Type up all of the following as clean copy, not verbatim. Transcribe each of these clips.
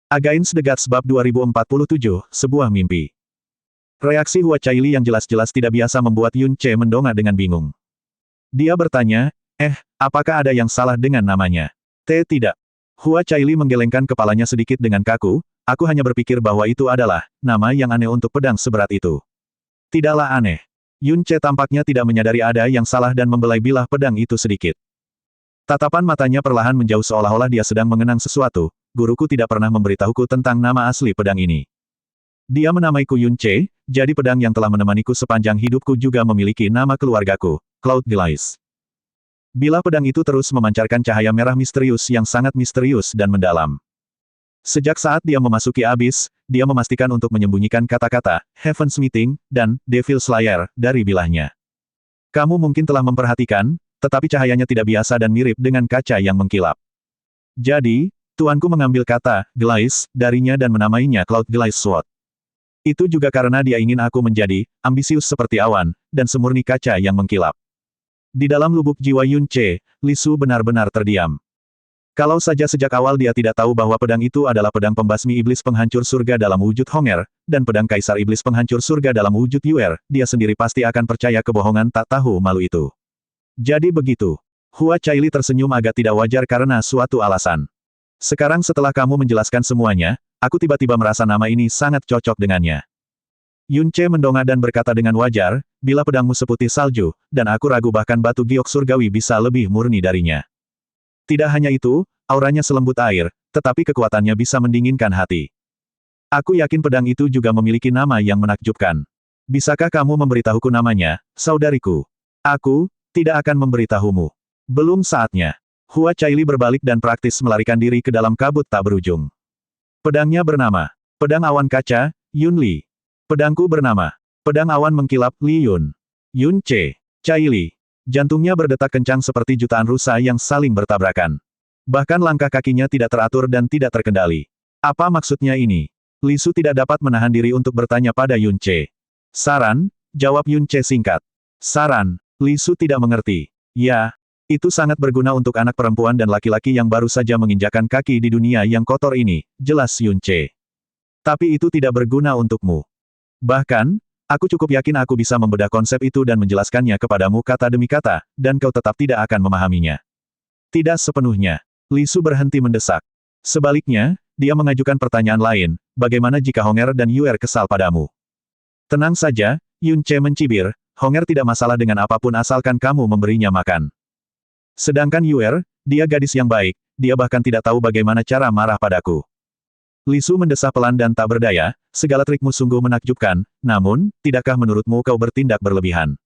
Against the Gods bab 2047, sebuah mimpi. Reaksi Hua Caili yang jelas-jelas tidak biasa membuat Yun Ce mendongak dengan bingung. Dia bertanya, apakah ada yang salah dengan namanya? Tidak. Hua Caili menggelengkan kepalanya sedikit dengan kaku, aku hanya berpikir bahwa itu adalah nama yang aneh untuk pedang seberat itu. Tidaklah aneh. Yun Ce tampaknya tidak menyadari ada yang salah dan membelai bilah pedang itu sedikit. Tatapan matanya perlahan menjauh seolah-olah dia sedang mengenang sesuatu. Guruku tidak pernah memberitahuku tentang nama asli pedang ini. Dia menamaiku Yun Ce, jadi pedang yang telah menemaniku sepanjang hidupku juga memiliki nama keluargaku, Cloud Glaize. Bilah pedang itu terus memancarkan cahaya merah misterius yang sangat misterius dan mendalam. Sejak saat dia memasuki Abyss, dia memastikan untuk menyembunyikan kata-kata, Heaven's Meeting, dan Devil Slayer, dari bilahnya. Kamu mungkin telah memperhatikan, tetapi cahayanya tidak biasa dan mirip dengan kaca yang mengkilap. Jadi, tuanku mengambil kata, Glaize, darinya dan menamainya Cloud Glaize Sword. Itu juga karena dia ingin aku menjadi, ambisius seperti awan, dan semurni kaca yang mengkilap. Di dalam lubuk jiwa Yun Ce, Li Su benar-benar terdiam. Kalau saja sejak awal dia tidak tahu bahwa pedang itu adalah pedang pembasmi iblis penghancur surga dalam wujud Honger, dan pedang kaisar iblis penghancur surga dalam wujud Yuer, dia sendiri pasti akan percaya kebohongan tak tahu malu itu. Jadi begitu. Hua Caili tersenyum agak tidak wajar karena suatu alasan. Sekarang setelah kamu menjelaskan semuanya, aku tiba-tiba merasa nama ini sangat cocok dengannya. Yun Ce mendongak dan berkata dengan wajar, bila pedangmu seputih salju, dan aku ragu bahkan batu giok surgawi bisa lebih murni darinya. Tidak hanya itu, auranya selembut air, tetapi kekuatannya bisa mendinginkan hati. Aku yakin pedang itu juga memiliki nama yang menakjubkan. Bisakah kamu memberitahuku namanya, saudariku? Aku tidak akan memberitahumu. Belum saatnya. Hua Caili berbalik dan praktis melarikan diri ke dalam kabut tak berujung. Pedangnya bernama Pedang Awan Kaca, Yun Li. Pedangku bernama Pedang Awan Mengkilap, Li Yun. Yun Ce. Caili. Jantungnya berdetak kencang seperti jutaan rusa yang saling bertabrakan. Bahkan langkah kakinya tidak teratur dan tidak terkendali. Apa maksudnya ini? Li Su tidak dapat menahan diri untuk bertanya pada Yun Ce. Saran, jawab Yun Ce singkat. Saran. Li Su tidak mengerti. Ya, itu sangat berguna untuk anak perempuan dan laki-laki yang baru saja menginjakan kaki di dunia yang kotor ini, jelas Yun Ce. Tapi itu tidak berguna untukmu. Bahkan, aku cukup yakin aku bisa membedah konsep itu dan menjelaskannya kepadamu kata demi kata, dan kau tetap tidak akan memahaminya. Tidak sepenuhnya. Li Su berhenti mendesak. Sebaliknya, dia mengajukan pertanyaan lain, bagaimana jika Honger dan Yuer kesal padamu? Tenang saja, Yun Ce mencibir, Honger tidak masalah dengan apapun asalkan kamu memberinya makan. Sedangkan Yuer, dia gadis yang baik, dia bahkan tidak tahu bagaimana cara marah padaku. Li Su mendesah pelan dan tak berdaya, segala trikmu sungguh menakjubkan, namun, tidakkah menurutmu kau bertindak berlebihan?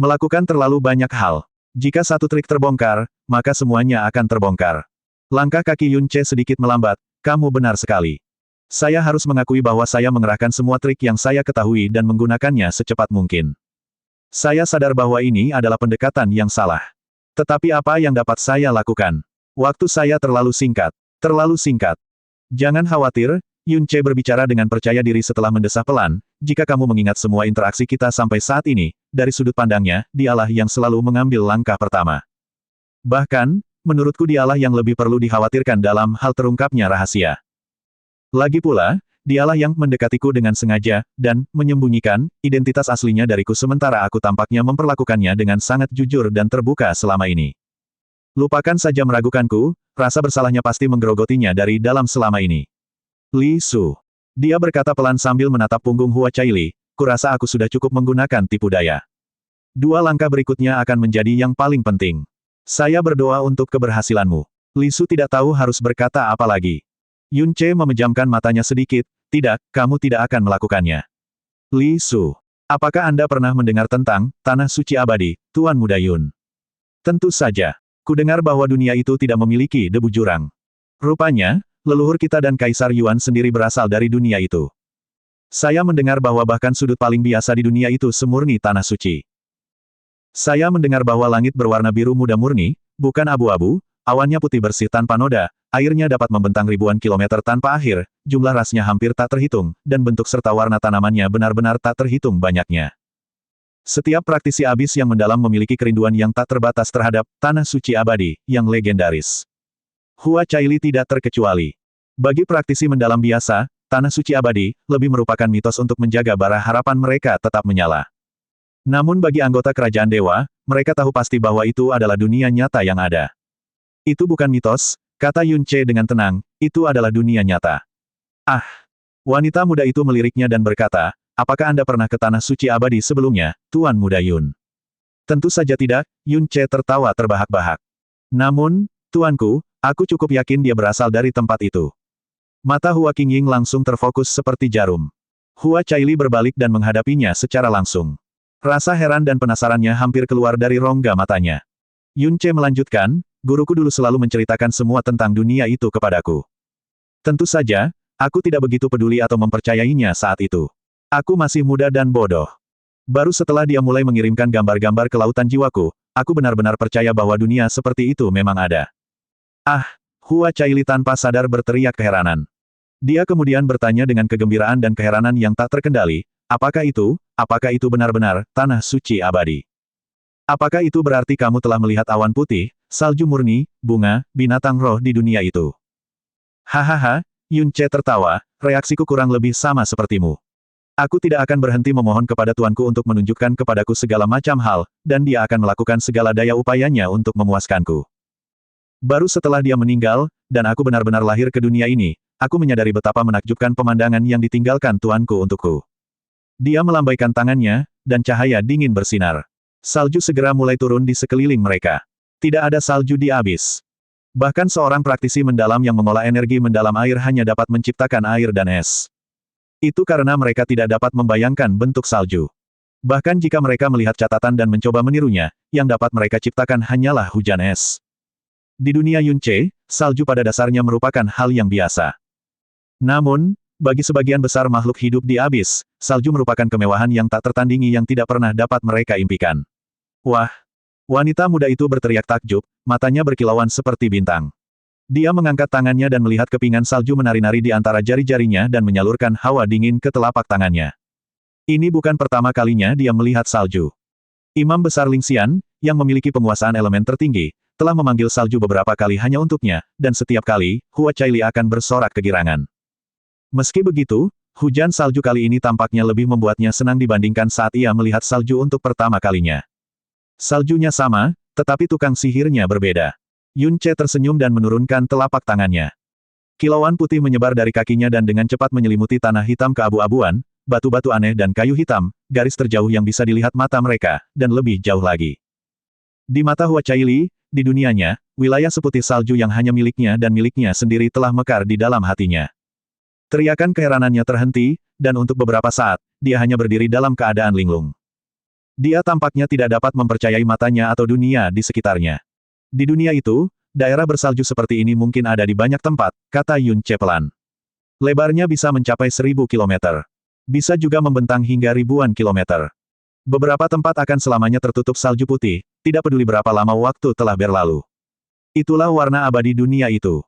Melakukan terlalu banyak hal. Jika satu trik terbongkar, maka semuanya akan terbongkar. Langkah kaki Yun Ce sedikit melambat, kamu benar sekali. Saya harus mengakui bahwa saya mengerahkan semua trik yang saya ketahui dan menggunakannya secepat mungkin. Saya sadar bahwa ini adalah pendekatan yang salah. Tetapi apa yang dapat saya lakukan? Waktu saya terlalu singkat. Terlalu singkat. Jangan khawatir, Yun Ce berbicara dengan percaya diri setelah mendesah pelan, jika kamu mengingat semua interaksi kita sampai saat ini, dari sudut pandangnya, dialah yang selalu mengambil langkah pertama. Bahkan, menurutku dialah yang lebih perlu dikhawatirkan dalam hal terungkapnya rahasia. Lagi pula, dialah yang mendekatiku dengan sengaja, dan menyembunyikan identitas aslinya dariku sementara aku tampaknya memperlakukannya dengan sangat jujur dan terbuka selama ini. Lupakan saja meragukanku, rasa bersalahnya pasti menggerogotinya dari dalam selama ini. Li Su. Dia berkata pelan sambil menatap punggung Hua Caili, kurasa aku sudah cukup menggunakan tipu daya. Dua langkah berikutnya akan menjadi yang paling penting. Saya berdoa untuk keberhasilanmu. Li Su tidak tahu harus berkata apa lagi. Yun Ce memejamkan matanya sedikit, tidak, kamu tidak akan melakukannya. Li Su. Apakah Anda pernah mendengar tentang Tanah Suci Abadi, Tuan Muda Yun? Tentu saja. Kudengar bahwa dunia itu tidak memiliki debu jurang. Rupanya, leluhur kita dan Kaisar Yuan sendiri berasal dari dunia itu. Saya mendengar bahwa bahkan sudut paling biasa di dunia itu semurni Tanah Suci. Saya mendengar bahwa langit berwarna biru muda murni, bukan abu-abu, awannya putih bersih tanpa noda, airnya dapat membentang ribuan kilometer tanpa akhir, jumlah rasnya hampir tak terhitung, dan bentuk serta warna tanamannya benar-benar tak terhitung banyaknya. Setiap praktisi Abyss yang mendalam memiliki kerinduan yang tak terbatas terhadap Tanah Suci Abadi, yang legendaris. Hua Caili tidak terkecuali. Bagi praktisi mendalam biasa, tanah suci abadi, lebih merupakan mitos untuk menjaga bara harapan mereka tetap menyala. Namun bagi anggota kerajaan dewa, mereka tahu pasti bahwa itu adalah dunia nyata yang ada. Itu bukan mitos, kata Yun Ce dengan tenang, itu adalah dunia nyata. Ah! Wanita muda itu meliriknya dan berkata, apakah Anda pernah ke tanah suci abadi sebelumnya, Tuan Muda Yun? Tentu saja tidak, Yun Ce tertawa terbahak-bahak. Namun, tuanku, aku cukup yakin dia berasal dari tempat itu. Mata Hua Qingying langsung terfokus seperti jarum. Hua Caili berbalik dan menghadapinya secara langsung. Rasa heran dan penasarannya hampir keluar dari rongga matanya. Yun Ce melanjutkan, guruku dulu selalu menceritakan semua tentang dunia itu kepadaku. Tentu saja, aku tidak begitu peduli atau mempercayainya saat itu. Aku masih muda dan bodoh. Baru setelah dia mulai mengirimkan gambar-gambar ke lautan jiwaku, aku benar-benar percaya bahwa dunia seperti itu memang ada. Ah! Hua Caili tanpa sadar berteriak keheranan. Dia kemudian bertanya dengan kegembiraan dan keheranan yang tak terkendali, apakah itu benar-benar, tanah suci abadi? Apakah itu berarti kamu telah melihat awan putih, salju murni, bunga, binatang roh di dunia itu? Hahaha, Yun Ce tertawa, reaksiku kurang lebih sama sepertimu. Aku tidak akan berhenti memohon kepada tuanku untuk menunjukkan kepadaku segala macam hal, dan dia akan melakukan segala daya upayanya untuk memuaskanku. Baru setelah dia meninggal, dan aku benar-benar lahir ke dunia ini, aku menyadari betapa menakjubkan pemandangan yang ditinggalkan tuanku untukku. Dia melambaikan tangannya, dan cahaya dingin bersinar. Salju segera mulai turun di sekeliling mereka. Tidak ada salju di abis. Bahkan seorang praktisi mendalam yang mengolah energi mendalam air hanya dapat menciptakan air dan es. Itu karena mereka tidak dapat membayangkan bentuk salju. Bahkan jika mereka melihat catatan dan mencoba menirunya, yang dapat mereka ciptakan hanyalah hujan es. Di dunia Yun Ce, salju pada dasarnya merupakan hal yang biasa. Namun, bagi sebagian besar makhluk hidup di abis, salju merupakan kemewahan yang tak tertandingi yang tidak pernah dapat mereka impikan. Wah! Wanita muda itu berteriak takjub, matanya berkilauan seperti bintang. Dia mengangkat tangannya dan melihat kepingan salju menari-nari di antara jari-jarinya dan menyalurkan hawa dingin ke telapak tangannya. Ini bukan pertama kalinya dia melihat salju. Imam Besar Ling Xian, yang memiliki penguasaan elemen tertinggi, telah memanggil salju beberapa kali hanya untuknya, dan setiap kali, Hua Caili akan bersorak kegirangan. Meski begitu, hujan salju kali ini tampaknya lebih membuatnya senang dibandingkan saat ia melihat salju untuk pertama kalinya. Saljunya sama, tetapi tukang sihirnya berbeda. Yun Ce tersenyum dan menurunkan telapak tangannya. Kilauan putih menyebar dari kakinya dan dengan cepat menyelimuti tanah hitam keabu-abuan, batu-batu aneh dan kayu hitam, garis terjauh yang bisa dilihat mata mereka, dan lebih jauh lagi. Di mata Hua Caili, di dunianya, wilayah seputih salju yang hanya miliknya dan miliknya sendiri telah mekar di dalam hatinya. Teriakan keheranannya terhenti, dan untuk beberapa saat, dia hanya berdiri dalam keadaan linglung. Dia tampaknya tidak dapat mempercayai matanya atau dunia di sekitarnya. Di dunia itu, daerah bersalju seperti ini mungkin ada di banyak tempat, kata Yun Ce pelan. Lebarnya bisa mencapai 1000 kilometer. Bisa juga membentang hingga ribuan kilometer. Beberapa tempat akan selamanya tertutup salju putih, tidak peduli berapa lama waktu telah berlalu. Itulah warna abadi dunia itu.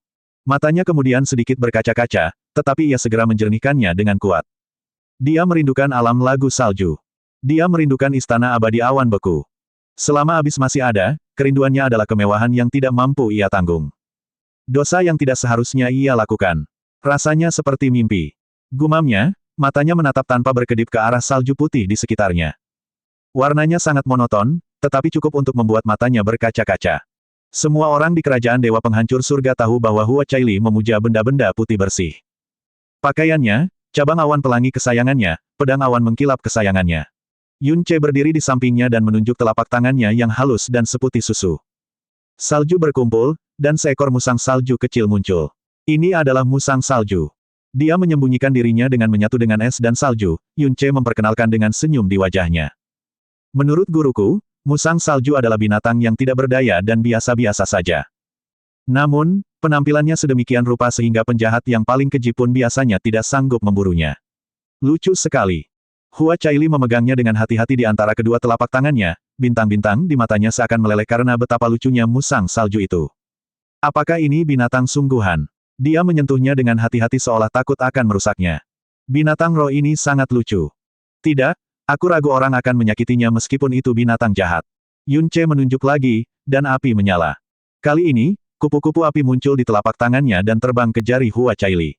Matanya kemudian sedikit berkaca-kaca, tetapi ia segera menjernihkannya dengan kuat. Dia merindukan alam lagu salju. Dia merindukan istana abadi awan beku. Selama abis masih ada, kerinduannya adalah kemewahan yang tidak mampu ia tanggung. Dosa yang tidak seharusnya ia lakukan. Rasanya seperti mimpi. Gumamnya, matanya menatap tanpa berkedip ke arah salju putih di sekitarnya. Warnanya sangat monoton, tetapi cukup untuk membuat matanya berkaca-kaca. Semua orang di kerajaan Dewa Penghancur Surga tahu bahwa Hua Caili memuja benda-benda putih bersih. Pakaiannya, cabang awan pelangi kesayangannya, pedang awan mengkilap kesayangannya. Yun Ce berdiri di sampingnya dan menunjuk telapak tangannya yang halus dan seputih susu. Salju berkumpul, dan seekor musang salju kecil muncul. Ini adalah musang salju. Dia menyembunyikan dirinya dengan menyatu dengan es dan salju, Yun Ce memperkenalkan dengan senyum di wajahnya. Menurut guruku, musang salju adalah binatang yang tidak berdaya dan biasa-biasa saja. Namun, penampilannya sedemikian rupa sehingga penjahat yang paling keji pun biasanya tidak sanggup memburunya. Lucu sekali. Hua Caili memegangnya dengan hati-hati di antara kedua telapak tangannya, bintang-bintang di matanya seakan meleleh karena betapa lucunya musang salju itu. Apakah ini binatang sungguhan? Dia menyentuhnya dengan hati-hati seolah takut akan merusaknya. Binatang roh ini sangat lucu. Tidak, aku ragu orang akan menyakitinya meskipun itu binatang jahat. Yun Ce menunjuk lagi, dan api menyala. Kali ini, Kupu-kupu api muncul di telapak tangannya dan terbang ke jari Hua Caili.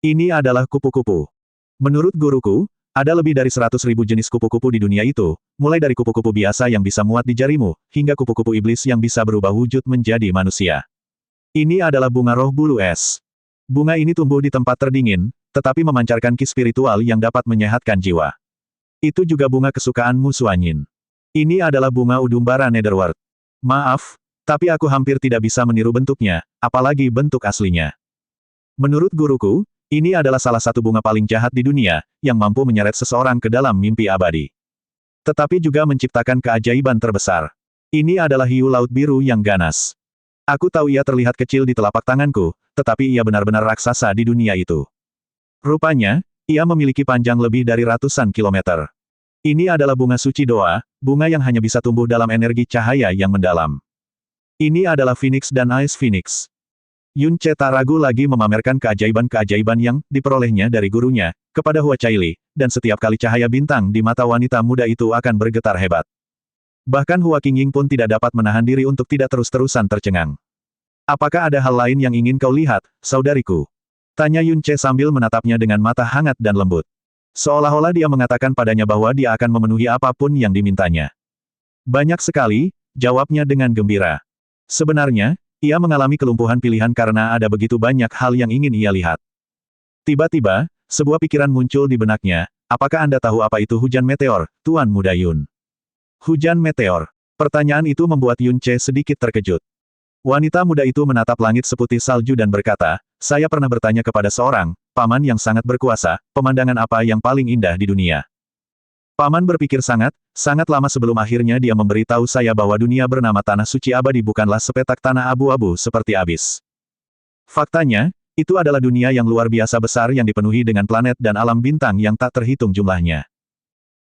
Ini adalah kupu-kupu. Menurut guruku, ada lebih dari 100.000 jenis kupu-kupu di dunia itu, mulai dari kupu-kupu biasa yang bisa muat di jarimu, hingga kupu-kupu iblis yang bisa berubah wujud menjadi manusia. Ini adalah bunga roh bulu es. Bunga ini tumbuh di tempat terdingin, tetapi memancarkan ki spiritual yang dapat menyehatkan jiwa. Itu juga bunga kesukaan musuh angin. Ini adalah bunga Udumbara Netherworld. Maaf, tapi aku hampir tidak bisa meniru bentuknya, apalagi bentuk aslinya. Menurut guruku, ini adalah salah satu bunga paling jahat di dunia, yang mampu menyeret seseorang ke dalam mimpi abadi. Tetapi juga menciptakan keajaiban terbesar. Ini adalah hiu laut biru yang ganas. Aku tahu ia terlihat kecil di telapak tanganku, tetapi ia benar-benar raksasa di dunia itu. Rupanya, ia memiliki panjang lebih dari ratusan kilometer. Ini adalah bunga suci doa, bunga yang hanya bisa tumbuh dalam energi cahaya yang mendalam. Ini adalah Phoenix dan Ice Phoenix. Yun Ce tak ragu lagi memamerkan keajaiban-keajaiban yang diperolehnya dari gurunya, kepada Hua Caili, dan setiap kali cahaya bintang di mata wanita muda itu akan bergetar hebat. Bahkan Hua Qingying pun tidak dapat menahan diri untuk tidak terus-terusan tercengang. Apakah ada hal lain yang ingin kau lihat, saudariku? Tanya Yun Ce sambil menatapnya dengan mata hangat dan lembut. Seolah-olah dia mengatakan padanya bahwa dia akan memenuhi apapun yang dimintanya. Banyak sekali, jawabnya dengan gembira. Sebenarnya, ia mengalami kelumpuhan pilihan karena ada begitu banyak hal yang ingin ia lihat. Tiba-tiba, sebuah pikiran muncul di benaknya, apakah Anda tahu apa itu hujan meteor, Tuan Muda Yun? Hujan meteor. Pertanyaan itu membuat Yun Ce sedikit terkejut. Wanita muda itu menatap langit seputih salju dan berkata, saya pernah bertanya kepada seorang paman yang sangat berkuasa, pemandangan apa yang paling indah di dunia. Paman berpikir sangat lama sebelum akhirnya dia memberitahu saya bahwa dunia bernama Tanah Suci Abadi bukanlah sepetak tanah abu-abu seperti abis. Faktanya, itu adalah dunia yang luar biasa besar yang dipenuhi dengan planet dan alam bintang yang tak terhitung jumlahnya.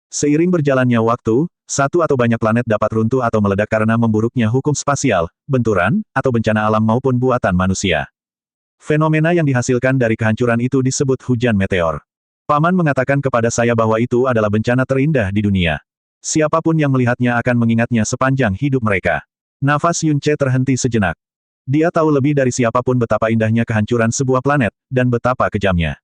Seiring berjalannya waktu, satu atau banyak planet dapat runtuh atau meledak karena memburuknya hukum spasial, benturan, atau bencana alam maupun buatan manusia. Fenomena yang dihasilkan dari kehancuran itu disebut hujan meteor. Paman mengatakan kepada saya bahwa itu adalah bencana terindah di dunia. Siapapun yang melihatnya akan mengingatnya sepanjang hidup mereka. Nafas Yun Ce terhenti sejenak. Dia tahu lebih dari siapapun betapa indahnya kehancuran sebuah planet, dan betapa kejamnya.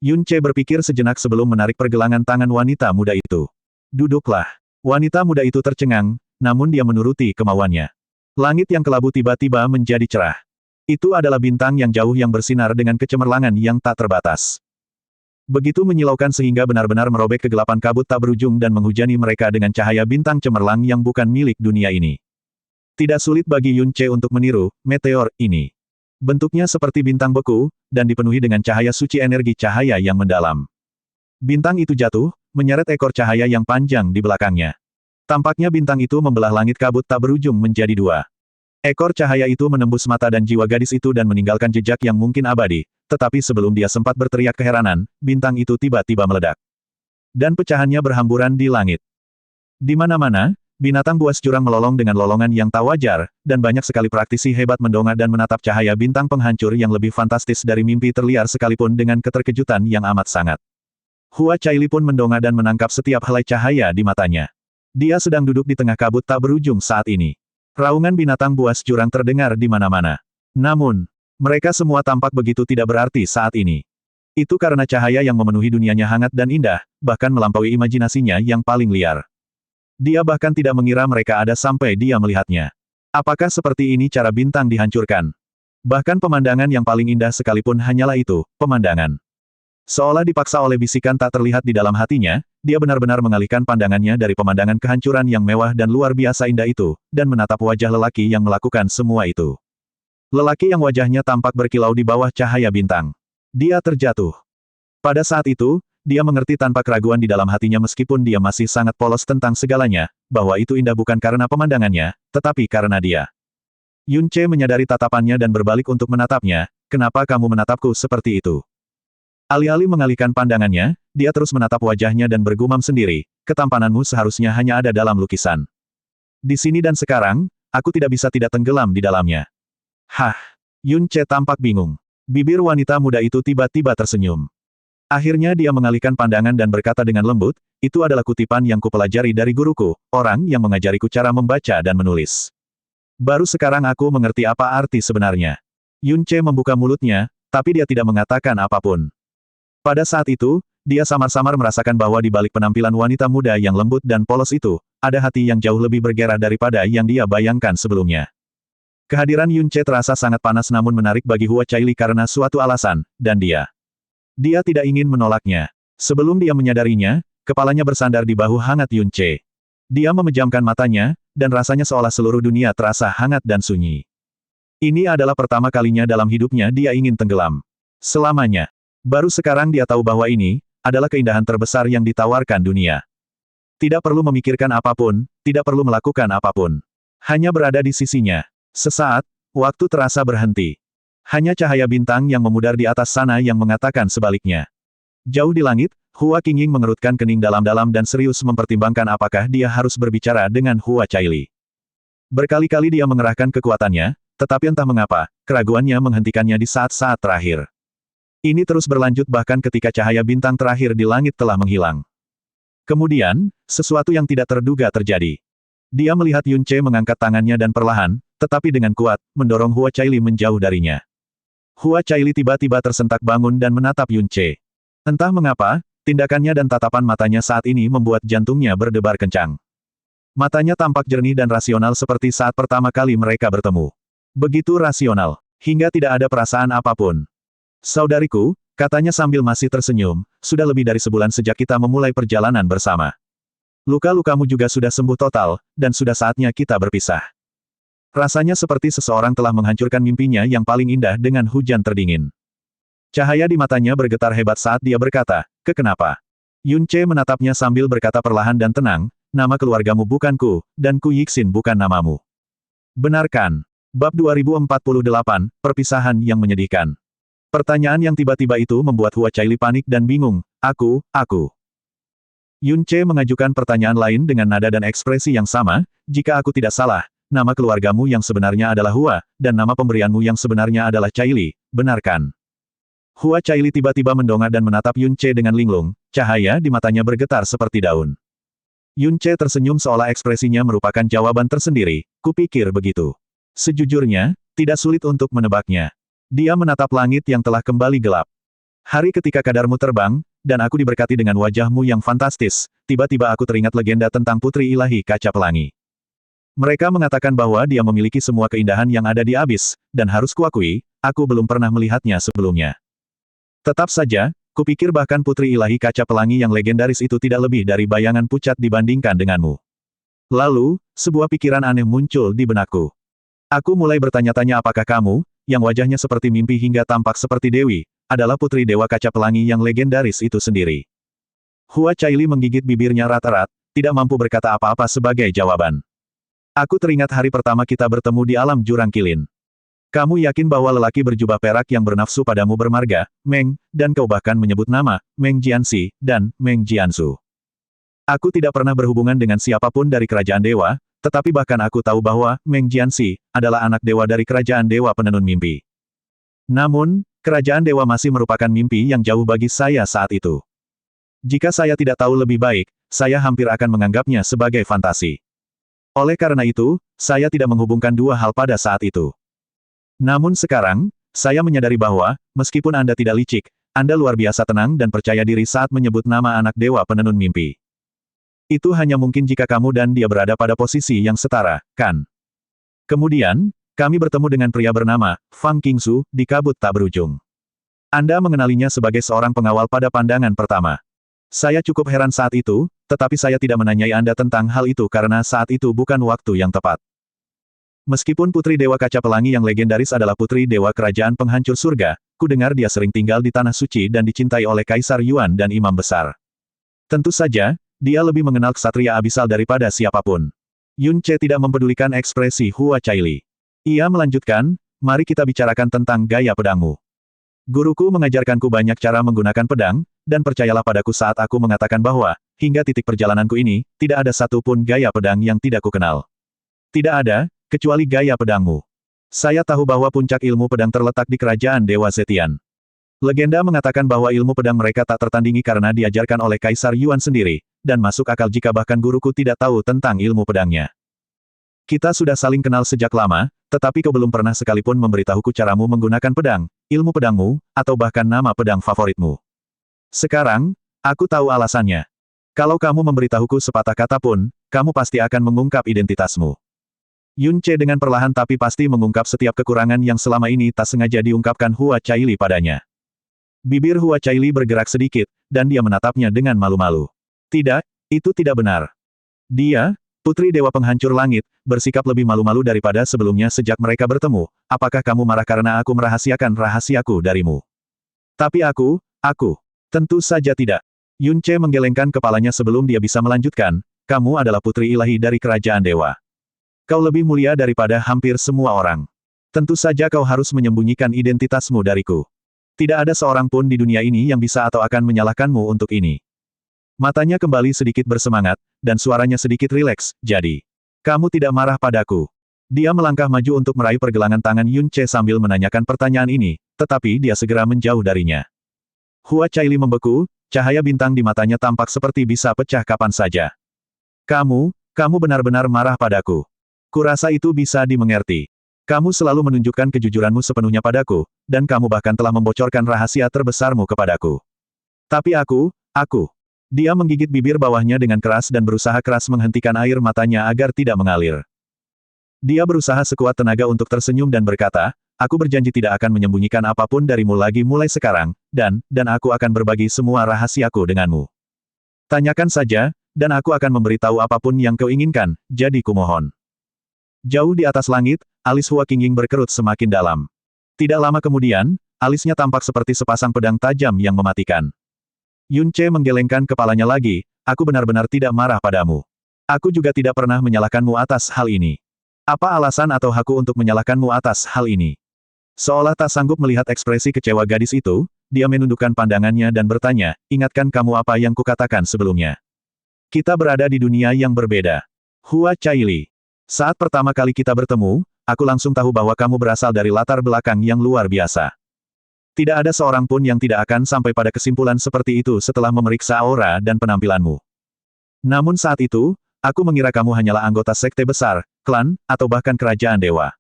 Yun Ce berpikir sejenak sebelum menarik pergelangan tangan wanita muda itu. Duduklah. Wanita muda itu tercengang, namun dia menuruti kemauannya. Langit yang kelabu tiba-tiba menjadi cerah. Itu adalah bintang yang jauh yang bersinar dengan kecemerlangan yang tak terbatas. Begitu menyilaukan sehingga benar-benar merobek kegelapan kabut tak berujung dan menghujani mereka dengan cahaya bintang cemerlang yang bukan milik dunia ini. Tidak sulit bagi Yun Ce untuk meniru meteor ini. Bentuknya seperti bintang beku, dan dipenuhi dengan cahaya suci energi cahaya yang mendalam. Bintang itu jatuh, menyeret ekor cahaya yang panjang di belakangnya. Tampaknya bintang itu membelah langit kabut tak berujung menjadi dua. Ekor cahaya itu menembus mata dan jiwa gadis itu dan meninggalkan jejak yang mungkin abadi, tetapi sebelum dia sempat berteriak keheranan, bintang itu tiba-tiba meledak. Dan pecahannya berhamburan di langit. Di mana-mana, binatang buas jurang melolong dengan lolongan yang tak wajar, dan banyak sekali praktisi hebat mendongak dan menatap cahaya bintang penghancur yang lebih fantastis dari mimpi terliar sekalipun dengan keterkejutan yang amat sangat. Hua Caili pun mendongak dan menangkap setiap helai cahaya di matanya. Dia sedang duduk di tengah kabut tak berujung saat ini. Raungan binatang buas jurang terdengar di mana-mana. Namun, mereka semua tampak begitu tidak berarti saat ini. Itu karena cahaya yang memenuhi dunianya hangat dan indah, bahkan melampaui imajinasinya yang paling liar. Dia bahkan tidak mengira mereka ada sampai dia melihatnya. Apakah seperti ini cara bintang dihancurkan? Bahkan pemandangan yang paling indah sekalipun hanyalah itu, pemandangan. Seolah dipaksa oleh bisikan tak terlihat di dalam hatinya, dia benar-benar mengalihkan pandangannya dari pemandangan kehancuran yang mewah dan luar biasa indah itu, dan menatap wajah lelaki yang melakukan semua itu. Lelaki yang wajahnya tampak berkilau di bawah cahaya bintang. Dia terjatuh. Pada saat itu, dia mengerti tanpa keraguan di dalam hatinya meskipun dia masih sangat polos tentang segalanya, bahwa itu indah bukan karena pemandangannya, tetapi karena dia. Yun Ce menyadari tatapannya dan berbalik untuk menatapnya, kenapa kamu menatapku seperti itu? Alih-alih mengalihkan pandangannya, dia terus menatap wajahnya dan bergumam sendiri, ketampananmu seharusnya hanya ada dalam lukisan. Di sini dan sekarang, aku tidak bisa tidak tenggelam di dalamnya. Hah! Yun Ce tampak bingung. Bibir wanita muda itu tiba-tiba tersenyum. Akhirnya dia mengalihkan pandangan dan berkata dengan lembut, itu adalah kutipan yang kupelajari dari guruku, orang yang mengajariku cara membaca dan menulis. Baru sekarang aku mengerti apa arti sebenarnya. Yun Ce membuka mulutnya, tapi dia tidak mengatakan apapun. Pada saat itu, dia samar-samar merasakan bahwa di balik penampilan wanita muda yang lembut dan polos itu, ada hati yang jauh lebih bergairah daripada yang dia bayangkan sebelumnya. Kehadiran Yun Ce terasa sangat panas namun menarik bagi Hua Caili karena suatu alasan, dan dia tidak ingin menolaknya. Sebelum dia menyadarinya, kepalanya bersandar di bahu hangat Yun Ce. Dia memejamkan matanya, dan rasanya seolah seluruh dunia terasa hangat dan sunyi. Ini adalah pertama kalinya dalam hidupnya dia ingin tenggelam. Selamanya. Baru sekarang dia tahu bahwa ini adalah keindahan terbesar yang ditawarkan dunia. Tidak perlu memikirkan apapun, tidak perlu melakukan apapun. Hanya berada di sisinya. Sesaat, waktu terasa berhenti. Hanya cahaya bintang yang memudar di atas sana yang mengatakan sebaliknya. Jauh di langit, Hua Qingying mengerutkan kening dalam-dalam dan serius mempertimbangkan apakah dia harus berbicara dengan Hua Caili. Berkali-kali dia mengerahkan kekuatannya, tetapi entah mengapa, keraguannya menghentikannya di saat-saat terakhir. Ini terus berlanjut bahkan ketika cahaya bintang terakhir di langit telah menghilang. Kemudian, sesuatu yang tidak terduga terjadi. Dia melihat Yun Ce mengangkat tangannya dan perlahan, tetapi dengan kuat, mendorong Hua Caili menjauh darinya. Hua Caili tiba-tiba tersentak bangun dan menatap Yun Ce. Entah mengapa, tindakannya dan tatapan matanya saat ini membuat jantungnya berdebar kencang. Matanya tampak jernih dan rasional seperti saat pertama kali mereka bertemu. Begitu rasional, hingga tidak ada perasaan apapun. Saudariku, katanya sambil masih tersenyum, sudah lebih dari sebulan sejak kita memulai perjalanan bersama. Luka-lukamu juga sudah sembuh total, dan sudah saatnya kita berpisah. Rasanya seperti seseorang telah menghancurkan mimpinya yang paling indah dengan hujan terdingin. Cahaya di matanya bergetar hebat saat dia berkata, "Kenapa?" Yun Ce menatapnya sambil berkata perlahan dan tenang, "Nama keluargamu bukan Ku, dan Ku Yixin bukan namamu." Benarkan. Bab 2048, Perpisahan yang Menyedihkan. Pertanyaan yang tiba-tiba itu membuat Hua Caili panik dan bingung. Aku. Yun Ce mengajukan pertanyaan lain dengan nada dan ekspresi yang sama, jika aku tidak salah, nama keluargamu yang sebenarnya adalah Hua, dan nama pemberianmu yang sebenarnya adalah Caili, benarkan? Hua Caili tiba-tiba mendongak dan menatap Yun Ce dengan linglung, cahaya di matanya bergetar seperti daun. Yun Ce tersenyum seolah ekspresinya merupakan jawaban tersendiri, kupikir begitu. Sejujurnya, tidak sulit untuk menebaknya. Dia menatap langit yang telah kembali gelap. Hari ketika kadarmu terbang, dan aku diberkati dengan wajahmu yang fantastis, tiba-tiba aku teringat legenda tentang Putri Ilahi Kaca Pelangi. Mereka mengatakan bahwa dia memiliki semua keindahan yang ada di abis, dan harus kuakui, aku belum pernah melihatnya sebelumnya. Tetap saja, kupikir bahkan Putri Ilahi Kaca Pelangi yang legendaris itu tidak lebih dari bayangan pucat dibandingkan denganmu. Lalu, sebuah pikiran aneh muncul di benakku. Aku mulai bertanya-tanya apakah kamu, yang wajahnya seperti mimpi hingga tampak seperti dewi, adalah Putri Dewa Kaca Pelangi yang legendaris itu sendiri. Hua Caili menggigit bibirnya rat-rat, tidak mampu berkata apa-apa sebagai jawaban. Aku teringat hari pertama kita bertemu di alam jurang kilin. Kamu yakin bahwa lelaki berjubah perak yang bernafsu padamu bermarga, Meng, dan kau bahkan menyebut nama, Meng Jianxi, dan Meng Jiansu. Aku tidak pernah berhubungan dengan siapapun dari kerajaan dewa, tetapi bahkan aku tahu bahwa Meng Jianxi adalah anak dewa dari kerajaan dewa penenun mimpi. Namun, kerajaan dewa masih merupakan mimpi yang jauh bagi saya saat itu. Jika saya tidak tahu lebih baik, saya hampir akan menganggapnya sebagai fantasi. Oleh karena itu, saya tidak menghubungkan dua hal pada saat itu. Namun sekarang, saya menyadari bahwa, meskipun Anda tidak licik, Anda luar biasa tenang dan percaya diri saat menyebut nama anak dewa penenun mimpi. Itu hanya mungkin jika kamu dan dia berada pada posisi yang setara, kan? Kemudian, kami bertemu dengan pria bernama Fang Qingsu di kabut tak berujung. Anda mengenalinya sebagai seorang pengawal pada pandangan pertama. Saya cukup heran saat itu, tetapi saya tidak menanyai Anda tentang hal itu karena saat itu bukan waktu yang tepat. Meskipun Putri Dewa Kaca Pelangi yang legendaris adalah Putri Dewa Kerajaan Penghancur Surga, ku dengar dia sering tinggal di Tanah Suci dan dicintai oleh Kaisar Yuan dan Imam Besar. Tentu saja, dia lebih mengenal ksatria abisal daripada siapapun. Yun Ce tidak mempedulikan ekspresi Hua Caili. Ia melanjutkan, mari kita bicarakan tentang gaya pedangmu. Guruku mengajarkanku banyak cara menggunakan pedang, dan percayalah padaku saat aku mengatakan bahwa, hingga titik perjalananku ini, tidak ada satupun gaya pedang yang tidak kukenal. Tidak ada, kecuali gaya pedangmu. Saya tahu bahwa puncak ilmu pedang terletak di kerajaan Dewa Zetian. Legenda mengatakan bahwa ilmu pedang mereka tak tertandingi karena diajarkan oleh Kaisar Yuan sendiri, dan masuk akal jika bahkan guruku tidak tahu tentang ilmu pedangnya. Kita sudah saling kenal sejak lama, tetapi kau belum pernah sekalipun memberitahuku caramu menggunakan pedang, ilmu pedangmu, atau bahkan nama pedang favoritmu. Sekarang, aku tahu alasannya. Kalau kamu memberitahuku sepatah kata pun, kamu pasti akan mengungkap identitasmu. Yun Ce dengan perlahan tapi pasti mengungkap setiap kekurangan yang selama ini tak sengaja diungkapkan Hua Caili padanya. Bibir Hua Caili bergerak sedikit, dan dia menatapnya dengan malu-malu. Tidak, itu tidak benar. Dia, Putri Dewa Penghancur Langit, bersikap lebih malu-malu daripada sebelumnya sejak mereka bertemu. Apakah kamu marah karena aku merahasiakan rahasiaku darimu? Tapi aku, tentu saja tidak. Yun Ce menggelengkan kepalanya sebelum dia bisa melanjutkan, kamu adalah putri ilahi dari kerajaan dewa. Kau lebih mulia daripada hampir semua orang. Tentu saja kau harus menyembunyikan identitasmu dariku. Tidak ada seorang pun di dunia ini yang bisa atau akan menyalahkanmu untuk ini. Matanya kembali sedikit bersemangat, dan suaranya sedikit rileks, jadi. Kamu tidak marah padaku. Dia melangkah maju untuk meraih pergelangan tangan Yun Ce sambil menanyakan pertanyaan ini, tetapi dia segera menjauh darinya. Hua Caili membeku, cahaya bintang di matanya tampak seperti bisa pecah kapan saja. Kamu benar-benar marah padaku. Kurasa itu bisa dimengerti. Kamu selalu menunjukkan kejujuranmu sepenuhnya padaku, dan kamu bahkan telah membocorkan rahasia terbesarmu kepadaku. Tapi aku. Dia menggigit bibir bawahnya dengan keras dan berusaha keras menghentikan air matanya agar tidak mengalir. Dia berusaha sekuat tenaga untuk tersenyum dan berkata, aku berjanji tidak akan menyembunyikan apapun darimu lagi mulai sekarang, dan aku akan berbagi semua rahasiaku denganmu. Tanyakan saja, dan aku akan memberitahu apapun yang kau inginkan, jadi kumohon. Jauh di atas langit, alis Hua Qingying berkerut semakin dalam. Tidak lama kemudian, alisnya tampak seperti sepasang pedang tajam yang mematikan. Yun Ce menggelengkan kepalanya lagi, aku benar-benar tidak marah padamu. Aku juga tidak pernah menyalahkanmu atas hal ini. Apa alasan atau hakku untuk menyalahkanmu atas hal ini? Seolah tak sanggup melihat ekspresi kecewa gadis itu, dia menundukkan pandangannya dan bertanya, ingatkan kamu apa yang kukatakan sebelumnya. Kita berada di dunia yang berbeda. Hua Caili. Saat pertama kali kita bertemu, aku langsung tahu bahwa kamu berasal dari latar belakang yang luar biasa. Tidak ada seorang pun yang tidak akan sampai pada kesimpulan seperti itu setelah memeriksa aura dan penampilanmu. Namun saat itu, aku mengira kamu hanyalah anggota sekte besar, klan, atau bahkan kerajaan dewa.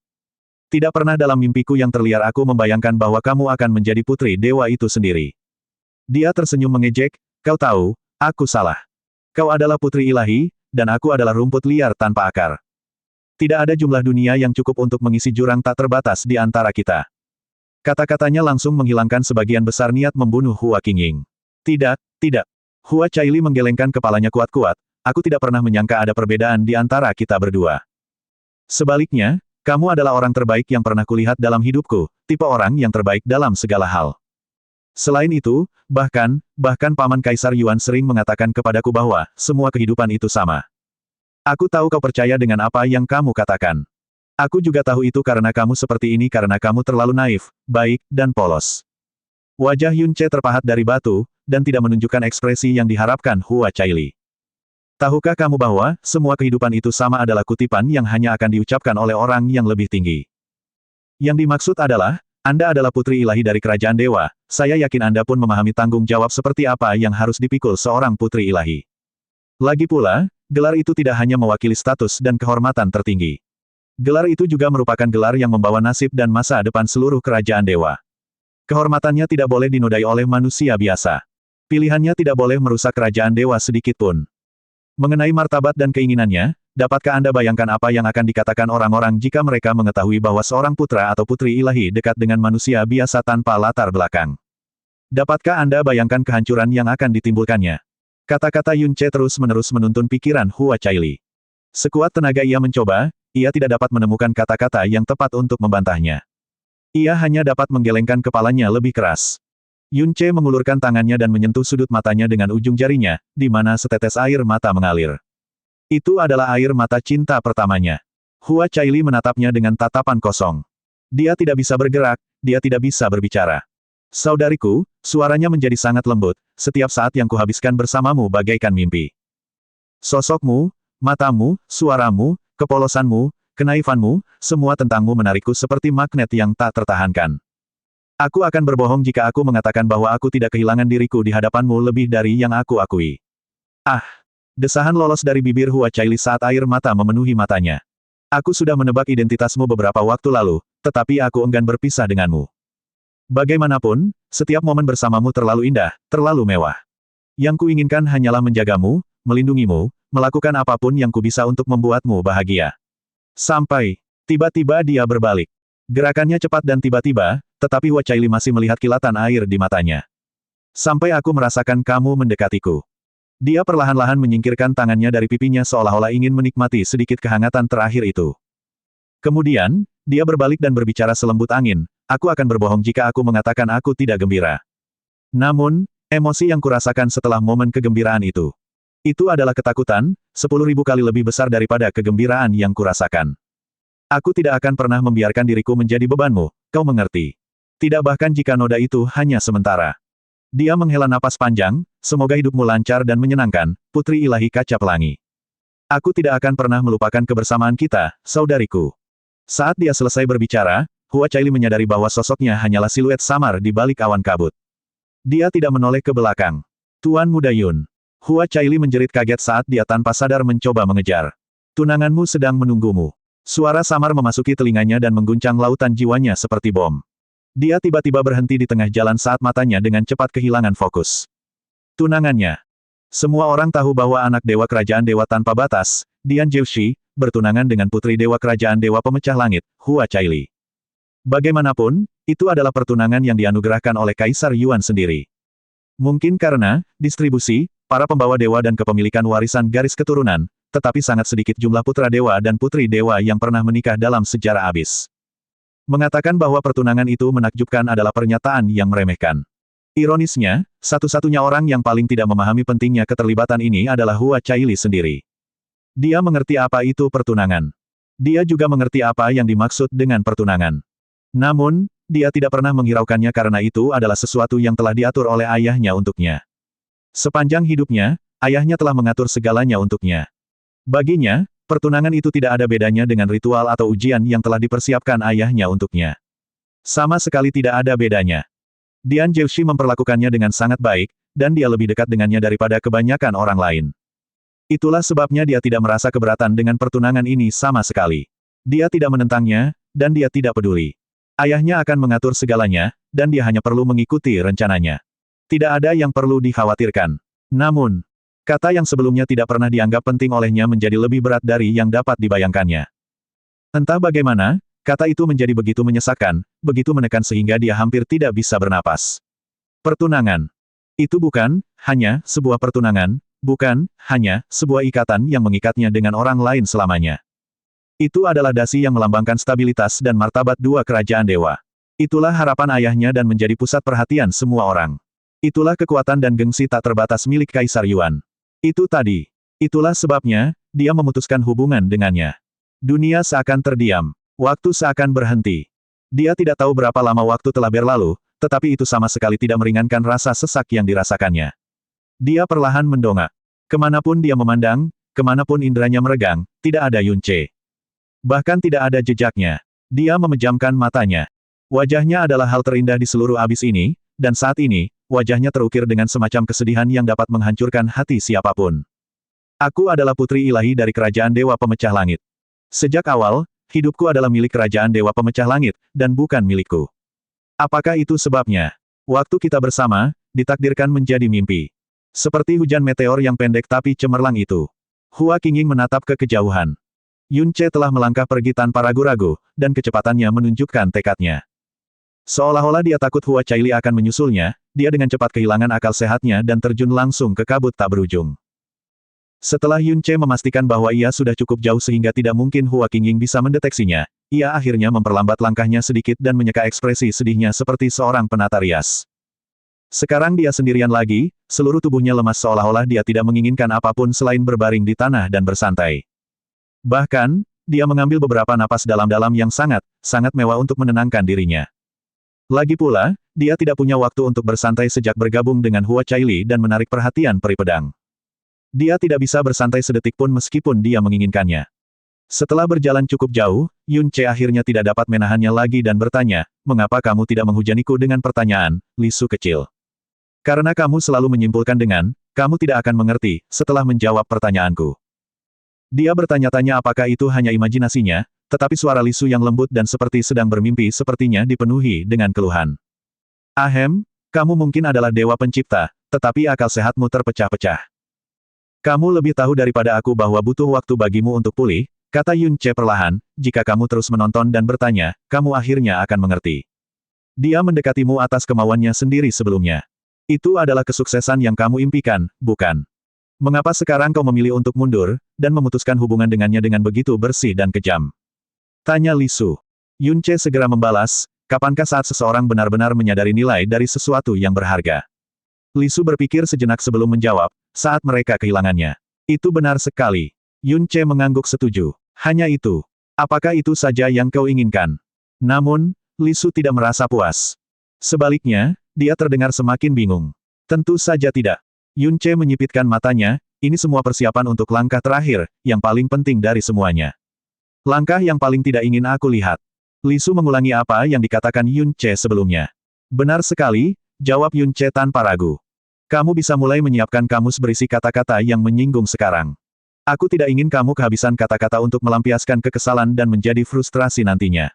Tidak pernah dalam mimpiku yang terliar aku membayangkan bahwa kamu akan menjadi putri dewa itu sendiri. Dia tersenyum mengejek, kau tahu, aku salah. Kau adalah putri ilahi, dan aku adalah rumput liar tanpa akar. Tidak ada jumlah dunia yang cukup untuk mengisi jurang tak terbatas di antara kita. Kata-katanya langsung menghilangkan sebagian besar niat membunuh Hua Qingying. Tidak. Hua Caili menggelengkan kepalanya kuat-kuat, aku tidak pernah menyangka ada perbedaan di antara kita berdua. Sebaliknya, kamu adalah orang terbaik yang pernah kulihat dalam hidupku, tipe orang yang terbaik dalam segala hal. Selain itu, bahkan Paman Kaisar Yuan sering mengatakan kepadaku bahwa, semua kehidupan itu sama. Aku tahu kau percaya dengan apa yang kamu katakan. Aku juga tahu itu karena kamu seperti ini karena kamu terlalu naif, baik, dan polos. Wajah Yun Ce terpahat dari batu, dan tidak menunjukkan ekspresi yang diharapkan Hua Caili. Tahukah kamu bahwa, semua kehidupan itu sama adalah kutipan yang hanya akan diucapkan oleh orang yang lebih tinggi. Yang dimaksud adalah, Anda adalah putri ilahi dari kerajaan dewa, saya yakin Anda pun memahami tanggung jawab seperti apa yang harus dipikul seorang putri ilahi. Lagi pula, gelar itu tidak hanya mewakili status dan kehormatan tertinggi. Gelar itu juga merupakan gelar yang membawa nasib dan masa depan seluruh kerajaan dewa. Kehormatannya tidak boleh dinodai oleh manusia biasa. Pilihannya tidak boleh merusak kerajaan dewa sedikitpun. Mengenai martabat dan keinginannya, dapatkah Anda bayangkan apa yang akan dikatakan orang-orang jika mereka mengetahui bahwa seorang putra atau putri ilahi dekat dengan manusia biasa tanpa latar belakang? Dapatkah Anda bayangkan kehancuran yang akan ditimbulkannya? Kata-kata Yun Ce terus-menerus menuntun pikiran Hua Caili. Sekuat tenaga ia mencoba, ia tidak dapat menemukan kata-kata yang tepat untuk membantahnya. Ia hanya dapat menggelengkan kepalanya lebih keras. Yun Ce mengulurkan tangannya dan menyentuh sudut matanya dengan ujung jarinya, di mana setetes air mata mengalir. Itu adalah air mata cinta pertamanya. Hua Caili menatapnya dengan tatapan kosong. Dia tidak bisa bergerak, dia tidak bisa berbicara. Saudariku, suaranya menjadi sangat lembut, setiap saat yang kuhabiskan bersamamu bagaikan mimpi. Sosokmu, matamu, suaramu, kepolosanmu, kenaifanmu, semua tentangmu menarikku seperti magnet yang tak tertahankan. Aku akan berbohong jika aku mengatakan bahwa aku tidak kehilangan diriku di hadapanmu lebih dari yang aku akui. Ah! Desahan lolos dari bibir Hua Caili saat air mata memenuhi matanya. Aku sudah menebak identitasmu beberapa waktu lalu, tetapi aku enggan berpisah denganmu. Bagaimanapun, setiap momen bersamamu terlalu indah, terlalu mewah. Yang kuinginkan hanyalah menjagamu, melindungimu, melakukan apapun yang kubisa untuk membuatmu bahagia. Sampai, tiba-tiba dia berbalik. Gerakannya cepat dan tiba-tiba, tetapi Hua Caili masih melihat kilatan air di matanya. Sampai aku merasakan kamu mendekatiku. Dia perlahan-lahan menyingkirkan tangannya dari pipinya seolah-olah ingin menikmati sedikit kehangatan terakhir itu. Kemudian, dia berbalik dan berbicara selembut angin, aku akan berbohong jika aku mengatakan aku tidak gembira. Namun, emosi yang kurasakan setelah momen kegembiraan itu adalah ketakutan, 10.000 kali lebih besar daripada kegembiraan yang kurasakan. Aku tidak akan pernah membiarkan diriku menjadi bebanmu, kau mengerti. Tidak bahkan jika noda itu hanya sementara. Dia menghela napas panjang, semoga hidupmu lancar dan menyenangkan, putri ilahi kaca pelangi. Aku tidak akan pernah melupakan kebersamaan kita, saudariku. Saat dia selesai berbicara, Hua Caili menyadari bahwa sosoknya hanyalah siluet samar di balik awan kabut. Dia tidak menoleh ke belakang. Tuan Muda Yun. Hua Caili menjerit kaget saat dia tanpa sadar mencoba mengejar. Tunanganmu sedang menunggumu. Suara samar memasuki telinganya dan mengguncang lautan jiwanya seperti bom. Dia tiba-tiba berhenti di tengah jalan saat matanya dengan cepat kehilangan fokus. Tunangannya. Semua orang tahu bahwa anak dewa kerajaan dewa tanpa batas, Dian Zhouxi, bertunangan dengan putri dewa kerajaan dewa pemecah langit, Hua Caili. Bagaimanapun, itu adalah pertunangan yang dianugerahkan oleh Kaisar Yuan sendiri. Mungkin karena distribusi, para pembawa dewa dan kepemilikan warisan garis keturunan, tetapi sangat sedikit jumlah putra dewa dan putri dewa yang pernah menikah dalam sejarah abis. Mengatakan bahwa pertunangan itu menakjubkan adalah pernyataan yang meremehkan. Ironisnya, satu-satunya orang yang paling tidak memahami pentingnya keterlibatan ini adalah Hua Caili sendiri. Dia mengerti apa itu pertunangan. Dia juga mengerti apa yang dimaksud dengan pertunangan. Namun, dia tidak pernah menghiraukannya karena itu adalah sesuatu yang telah diatur oleh ayahnya untuknya. Sepanjang hidupnya, ayahnya telah mengatur segalanya untuknya. Baginya, pertunangan itu tidak ada bedanya dengan ritual atau ujian yang telah dipersiapkan ayahnya untuknya. Sama sekali tidak ada bedanya. Dian Zhouxi memperlakukannya dengan sangat baik, dan dia lebih dekat dengannya daripada kebanyakan orang lain. Itulah sebabnya dia tidak merasa keberatan dengan pertunangan ini sama sekali. Dia tidak menentangnya, dan dia tidak peduli. Ayahnya akan mengatur segalanya, dan dia hanya perlu mengikuti rencananya. Tidak ada yang perlu dikhawatirkan. Namun, kata yang sebelumnya tidak pernah dianggap penting olehnya menjadi lebih berat dari yang dapat dibayangkannya. Entah bagaimana, kata itu menjadi begitu menyesakkan, begitu menekan sehingga dia hampir tidak bisa bernapas. Pertunangan. Itu bukan hanya sebuah pertunangan, bukan hanya sebuah ikatan yang mengikatnya dengan orang lain selamanya. Itu adalah dasi yang melambangkan stabilitas dan martabat dua kerajaan dewa. Itulah harapan ayahnya dan menjadi pusat perhatian semua orang. Itulah kekuatan dan gengsi tak terbatas milik Kaisar Yuan. Itu tadi. Itulah sebabnya, dia memutuskan hubungan dengannya. Dunia seakan terdiam. Waktu seakan berhenti. Dia tidak tahu berapa lama waktu telah berlalu, tetapi itu sama sekali tidak meringankan rasa sesak yang dirasakannya. Dia perlahan mendongak. Kemanapun dia memandang, kemanapun indranya meregang, tidak ada Yun Ce. Bahkan tidak ada jejaknya. Dia memejamkan matanya. Wajahnya adalah hal terindah di seluruh abis ini, dan saat ini, wajahnya terukir dengan semacam kesedihan yang dapat menghancurkan hati siapapun. Aku adalah putri ilahi dari kerajaan dewa pemecah langit. Sejak awal, hidupku adalah milik kerajaan dewa pemecah langit, dan bukan milikku. Apakah itu sebabnya? Waktu kita bersama, ditakdirkan menjadi mimpi. Seperti hujan meteor yang pendek tapi cemerlang itu. Hua Qingying menatap ke kejauhan. Yun Ce telah melangkah pergi tanpa ragu-ragu, dan kecepatannya menunjukkan tekadnya. Seolah-olah dia takut Hua Caili akan menyusulnya, dia dengan cepat kehilangan akal sehatnya dan terjun langsung ke kabut tak berujung. Setelah Yun Ce memastikan bahwa ia sudah cukup jauh sehingga tidak mungkin Hua Qingying bisa mendeteksinya, ia akhirnya memperlambat langkahnya sedikit dan menyeka ekspresi sedihnya seperti seorang penata rias. Sekarang dia sendirian lagi, seluruh tubuhnya lemas seolah-olah dia tidak menginginkan apapun selain berbaring di tanah dan bersantai. Bahkan, dia mengambil beberapa napas dalam-dalam yang sangat mewah untuk menenangkan dirinya. Lagi pula, dia tidak punya waktu untuk bersantai sejak bergabung dengan Hua Caili dan menarik perhatian peri pedang. Dia tidak bisa bersantai sedetik pun meskipun dia menginginkannya. Setelah berjalan cukup jauh, Yun Ce akhirnya tidak dapat menahannya lagi dan bertanya, "Mengapa kamu tidak menghujaniku dengan pertanyaan, Li Su kecil?" "Karena kamu selalu menyimpulkan dengan, kamu tidak akan mengerti, setelah menjawab pertanyaanku." Dia bertanya-tanya apakah itu hanya imajinasinya, tetapi suara Li Su yang lembut dan seperti sedang bermimpi sepertinya dipenuhi dengan keluhan. Ahem, kamu mungkin adalah dewa pencipta, tetapi akal sehatmu terpecah-pecah. Kamu lebih tahu daripada aku bahwa butuh waktu bagimu untuk pulih, kata Yun Ce perlahan, jika kamu terus menonton dan bertanya, kamu akhirnya akan mengerti. Dia mendekatimu atas kemauannya sendiri sebelumnya. Itu adalah kesuksesan yang kamu impikan, bukan? Mengapa sekarang kau memilih untuk mundur, dan memutuskan hubungan dengannya dengan begitu bersih dan kejam? Tanya Li Su. Yun Ce segera membalas, kapankah saat seseorang benar-benar menyadari nilai dari sesuatu yang berharga? Li Su berpikir sejenak sebelum menjawab, saat mereka kehilangannya. Itu benar sekali. Yun Ce mengangguk setuju. Hanya itu. Apakah itu saja yang kau inginkan? Namun, Li Su tidak merasa puas. Sebaliknya, dia terdengar semakin bingung. Tentu saja tidak. Yun Ce menyipitkan matanya, ini semua persiapan untuk langkah terakhir, yang paling penting dari semuanya. Langkah yang paling tidak ingin aku lihat. Li Su mengulangi apa yang dikatakan Yun Ce sebelumnya. Benar sekali, jawab Yun Ce tanpa ragu. Kamu bisa mulai menyiapkan kamus berisi kata-kata yang menyinggung sekarang. Aku tidak ingin kamu kehabisan kata-kata untuk melampiaskan kekesalan dan menjadi frustrasi nantinya.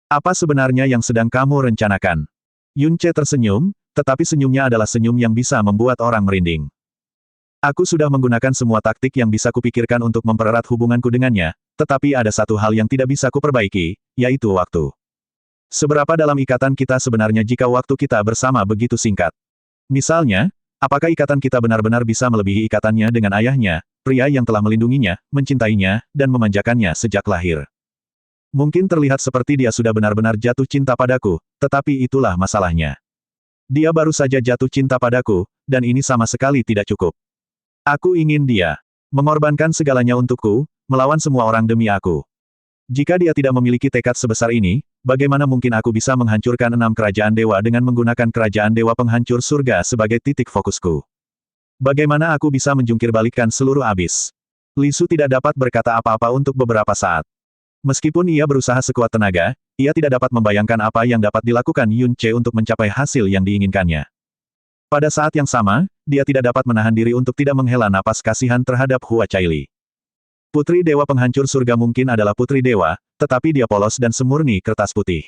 Apa sebenarnya yang sedang kamu rencanakan? Yun Ce tersenyum, tetapi senyumnya adalah senyum yang bisa membuat orang merinding. Aku sudah menggunakan semua taktik yang bisa kupikirkan untuk mempererat hubunganku dengannya, tetapi ada satu hal yang tidak bisa kuperbaiki, yaitu waktu. Seberapa dalam ikatan kita sebenarnya jika waktu kita bersama begitu singkat? Misalnya, apakah ikatan kita benar-benar bisa melebihi ikatannya dengan ayahnya, pria yang telah melindunginya, mencintainya, dan memanjakannya sejak lahir? Mungkin terlihat seperti dia sudah benar-benar jatuh cinta padaku, tetapi itulah masalahnya. Dia baru saja jatuh cinta padaku, dan ini sama sekali tidak cukup. Aku ingin dia mengorbankan segalanya untukku, melawan semua orang demi aku. Jika dia tidak memiliki tekad sebesar ini, bagaimana mungkin aku bisa menghancurkan 6 kerajaan dewa dengan menggunakan kerajaan dewa penghancur surga sebagai titik fokusku? Bagaimana aku bisa menjungkirbalikkan seluruh abis? Li Su tidak dapat berkata apa-apa untuk beberapa saat. Meskipun ia berusaha sekuat tenaga, ia tidak dapat membayangkan apa yang dapat dilakukan Yun Ce untuk mencapai hasil yang diinginkannya. Pada saat yang sama, dia tidak dapat menahan diri untuk tidak menghela napas kasihan terhadap Hua Caili. Putri Dewa Penghancur Surga mungkin adalah putri dewa, tetapi dia polos dan semurni kertas putih.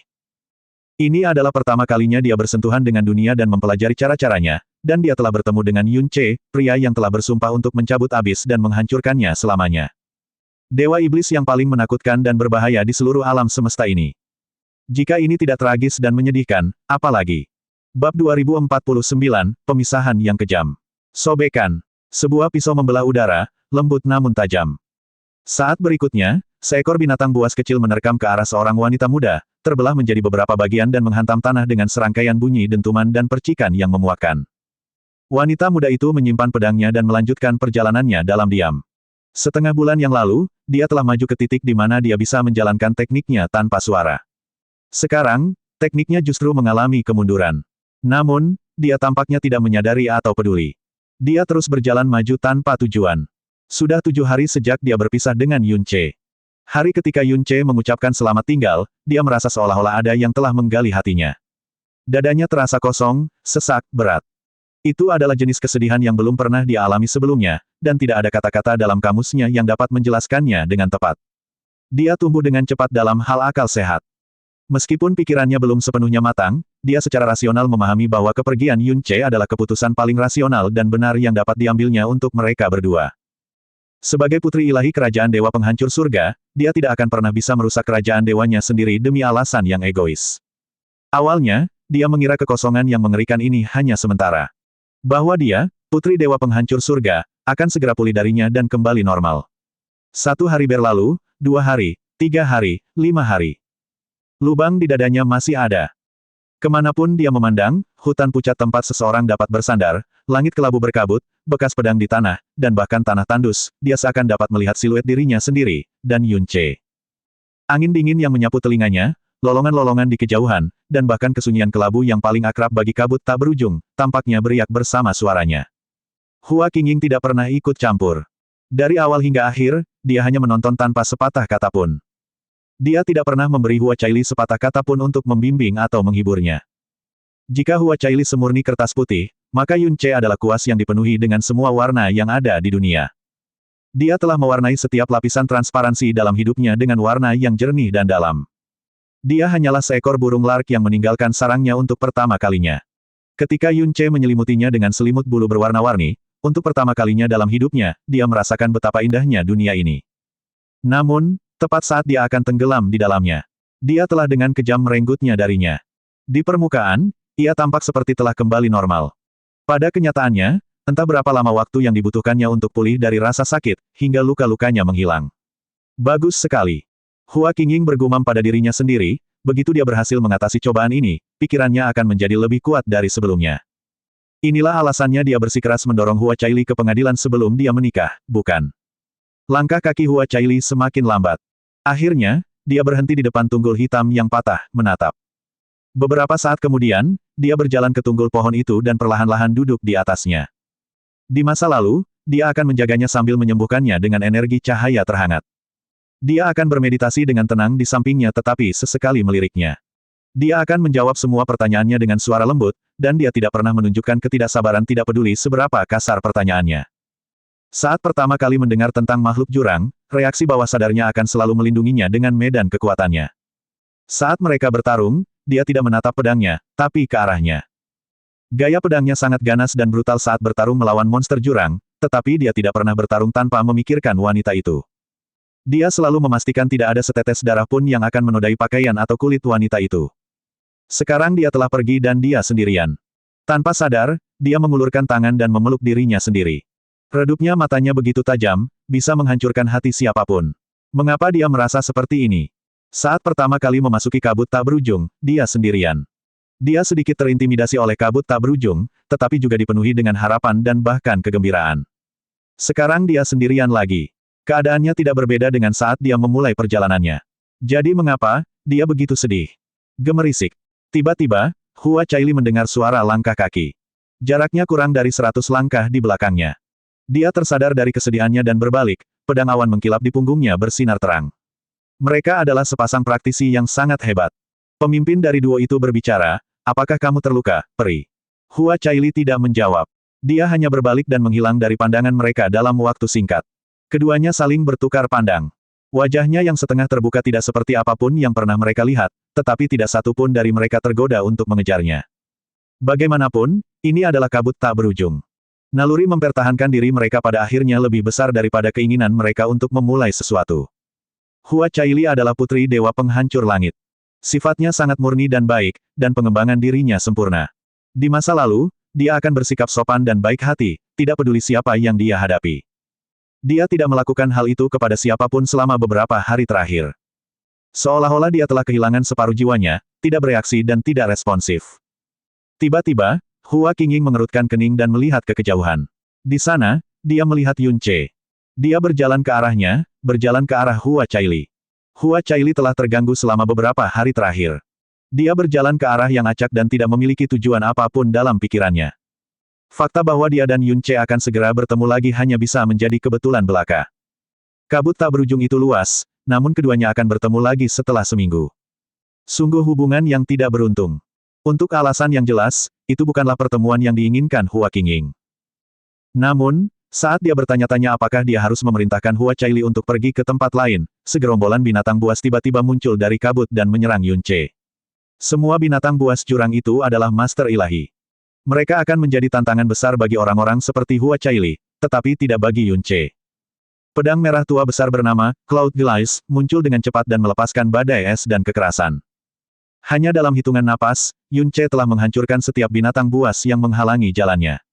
Ini adalah pertama kalinya dia bersentuhan dengan dunia dan mempelajari cara-caranya, dan dia telah bertemu dengan Yun Ce, pria yang telah bersumpah untuk mencabut abis dan menghancurkannya selamanya. Dewa iblis yang paling menakutkan dan berbahaya di seluruh alam semesta ini. Jika ini tidak tragis dan menyedihkan, apalagi? Bab 2049, Pemisahan yang Kejam. Sobekan. Sebuah pisau membelah udara, lembut namun tajam. Saat berikutnya, seekor binatang buas kecil menerkam ke arah seorang wanita muda, terbelah menjadi beberapa bagian dan menghantam tanah dengan serangkaian bunyi dentuman dan percikan yang memuakkan. Wanita muda itu menyimpan pedangnya dan melanjutkan perjalanannya dalam diam. Setengah bulan yang lalu, dia telah maju ke titik di mana dia bisa menjalankan tekniknya tanpa suara. Sekarang, tekniknya justru mengalami kemunduran. Namun, dia tampaknya tidak menyadari atau peduli. Dia terus berjalan maju tanpa tujuan. Sudah 7 hari sejak dia berpisah dengan Yun Ce. Hari ketika Yun Ce mengucapkan selamat tinggal, dia merasa seolah-olah ada yang telah menggali hatinya. Dadanya terasa kosong, sesak, berat. Itu adalah jenis kesedihan yang belum pernah dia alami sebelumnya, dan tidak ada kata-kata dalam kamusnya yang dapat menjelaskannya dengan tepat. Dia tumbuh dengan cepat dalam hal akal sehat. Meskipun pikirannya belum sepenuhnya matang, dia secara rasional memahami bahwa kepergian Yun Ce adalah keputusan paling rasional dan benar yang dapat diambilnya untuk mereka berdua. Sebagai putri ilahi kerajaan dewa penghancur surga, dia tidak akan pernah bisa merusak kerajaan dewanya sendiri demi alasan yang egois. Awalnya, dia mengira kekosongan yang mengerikan ini hanya sementara. Bahwa dia, putri dewa penghancur surga, akan segera pulih darinya dan kembali normal. 1 hari berlalu, 2 hari, 3 hari, 5 hari. Lubang di dadanya masih ada. Kemanapun dia memandang, hutan pucat tempat seseorang dapat bersandar, langit kelabu berkabut, bekas pedang di tanah, dan bahkan tanah tandus, dia seakan dapat melihat siluet dirinya sendiri, dan Yun Ce. Angin dingin yang menyapu telinganya, lolongan-lolongan di kejauhan, dan bahkan kesunyian kelabu yang paling akrab bagi kabut tak berujung, tampaknya beriak bersama suaranya. Hua Qingying tidak pernah ikut campur. Dari awal hingga akhir, dia hanya menonton tanpa sepatah kata pun. Dia tidak pernah memberi Hua Caili sepatah kata pun untuk membimbing atau menghiburnya. Jika Hua Caili semurni kertas putih, maka Yun Ce adalah kuas yang dipenuhi dengan semua warna yang ada di dunia. Dia telah mewarnai setiap lapisan transparansi dalam hidupnya dengan warna yang jernih dan dalam. Dia hanyalah seekor burung lark yang meninggalkan sarangnya untuk pertama kalinya. Ketika Yun Ce menyelimutinya dengan selimut bulu berwarna-warni, untuk pertama kalinya dalam hidupnya, dia merasakan betapa indahnya dunia ini. Namun, tepat saat dia akan tenggelam di dalamnya, dia telah dengan kejam merenggutnya darinya. Di permukaan, ia tampak seperti telah kembali normal. Pada kenyataannya, entah berapa lama waktu yang dibutuhkannya untuk pulih dari rasa sakit, hingga luka-lukanya menghilang. Bagus sekali. Hua Qingying bergumam pada dirinya sendiri, begitu dia berhasil mengatasi cobaan ini, pikirannya akan menjadi lebih kuat dari sebelumnya. Inilah alasannya dia bersikeras mendorong Hua Caili ke pengadilan sebelum dia menikah, bukan? Langkah kaki Hua Caili semakin lambat. Akhirnya, dia berhenti di depan tunggul hitam yang patah, menatap. Beberapa saat kemudian, dia berjalan ke tunggul pohon itu dan perlahan-lahan duduk di atasnya. Di masa lalu, dia akan menjaganya sambil menyembuhkannya dengan energi cahaya terhangat. Dia akan bermeditasi dengan tenang di sampingnya tetapi sesekali meliriknya. Dia akan menjawab semua pertanyaannya dengan suara lembut, dan dia tidak pernah menunjukkan ketidaksabaran tidak peduli seberapa kasar pertanyaannya. Saat pertama kali mendengar tentang makhluk jurang, reaksi bawah sadarnya akan selalu melindunginya dengan medan kekuatannya. Saat mereka bertarung, dia tidak menatap pedangnya, tapi ke arahnya. Gaya pedangnya sangat ganas dan brutal saat bertarung melawan monster jurang, tetapi dia tidak pernah bertarung tanpa memikirkan wanita itu. Dia selalu memastikan tidak ada setetes darah pun yang akan menodai pakaian atau kulit wanita itu. Sekarang dia telah pergi dan dia sendirian. Tanpa sadar, dia mengulurkan tangan dan memeluk dirinya sendiri. Redupnya matanya begitu tajam, bisa menghancurkan hati siapapun. Mengapa dia merasa seperti ini? Saat pertama kali memasuki kabut tak berujung, dia sendirian. Dia sedikit terintimidasi oleh kabut tak berujung, tetapi juga dipenuhi dengan harapan dan bahkan kegembiraan. Sekarang dia sendirian lagi. Keadaannya tidak berbeda dengan saat dia memulai perjalanannya. Jadi mengapa, dia begitu sedih? Gemerisik. Tiba-tiba, Hua Caili mendengar suara langkah kaki. Jaraknya kurang dari 100 langkah di belakangnya. Dia tersadar dari kesedihannya dan berbalik, pedang awan mengkilap di punggungnya bersinar terang. Mereka adalah sepasang praktisi yang sangat hebat. Pemimpin dari duo itu berbicara, apakah kamu terluka, peri? Hua Caili tidak menjawab. Dia hanya berbalik dan menghilang dari pandangan mereka dalam waktu singkat. Keduanya saling bertukar pandang. Wajahnya yang setengah terbuka tidak seperti apapun yang pernah mereka lihat, tetapi tidak satu pun dari mereka tergoda untuk mengejarnya. Bagaimanapun, ini adalah kabut tak berujung. Naluri mempertahankan diri mereka pada akhirnya lebih besar daripada keinginan mereka untuk memulai sesuatu. Hua Caili adalah putri dewa penghancur langit. Sifatnya sangat murni dan baik, dan pengembangan dirinya sempurna. Di masa lalu, dia akan bersikap sopan dan baik hati, tidak peduli siapa yang dia hadapi. Dia tidak melakukan hal itu kepada siapapun selama beberapa hari terakhir. Seolah-olah dia telah kehilangan separuh jiwanya, tidak bereaksi dan tidak responsif. Tiba-tiba, Hua Qingying mengerutkan kening dan melihat ke kejauhan. Di sana, dia melihat Yun Ce. Dia berjalan ke arahnya, berjalan ke arah Hua Caili. Hua Caili telah terganggu selama beberapa hari terakhir. Dia berjalan ke arah yang acak dan tidak memiliki tujuan apapun dalam pikirannya. Fakta bahwa dia dan Yun Ce akan segera bertemu lagi hanya bisa menjadi kebetulan belaka. Kabut tak berujung itu luas, namun keduanya akan bertemu lagi setelah seminggu. Sungguh hubungan yang tidak beruntung. Untuk alasan yang jelas, itu bukanlah pertemuan yang diinginkan Hua Qingying. Namun, saat dia bertanya-tanya apakah dia harus memerintahkan Hua Caili untuk pergi ke tempat lain, segerombolan binatang buas tiba-tiba muncul dari kabut dan menyerang Yun Ce. Semua binatang buas jurang itu adalah master ilahi. Mereka akan menjadi tantangan besar bagi orang-orang seperti Hua Caili, tetapi tidak bagi Yun Ce. Pedang merah tua besar bernama Cloud Glass muncul dengan cepat dan melepaskan badai es dan kekerasan. Hanya dalam hitungan napas, Yun Ce telah menghancurkan setiap binatang buas yang menghalangi jalannya.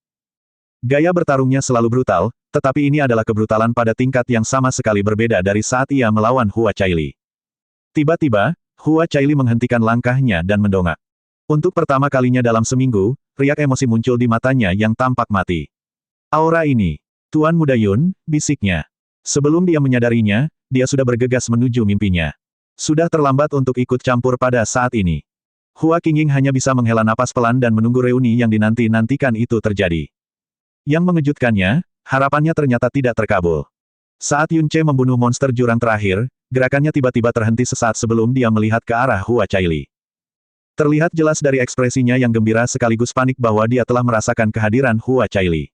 Gaya bertarungnya selalu brutal, tetapi ini adalah kebrutalan pada tingkat yang sama sekali berbeda dari saat ia melawan Hua Caili. Tiba-tiba, Hua Caili menghentikan langkahnya dan mendongak. Untuk pertama kalinya dalam seminggu, riak emosi muncul di matanya yang tampak mati. Aura ini, Tuan Muda Yun, bisiknya. Sebelum dia menyadarinya, dia sudah bergegas menuju mimpinya. Sudah terlambat untuk ikut campur pada saat ini. Hua Qingying hanya bisa menghela napas pelan dan menunggu reuni yang dinanti-nantikan itu terjadi. Yang mengejutkannya, harapannya ternyata tidak terkabul. Saat Yun Ce membunuh monster jurang terakhir, gerakannya tiba-tiba terhenti sesaat sebelum dia melihat ke arah Hua Caili. Terlihat jelas dari ekspresinya yang gembira sekaligus panik bahwa dia telah merasakan kehadiran Hua Caili.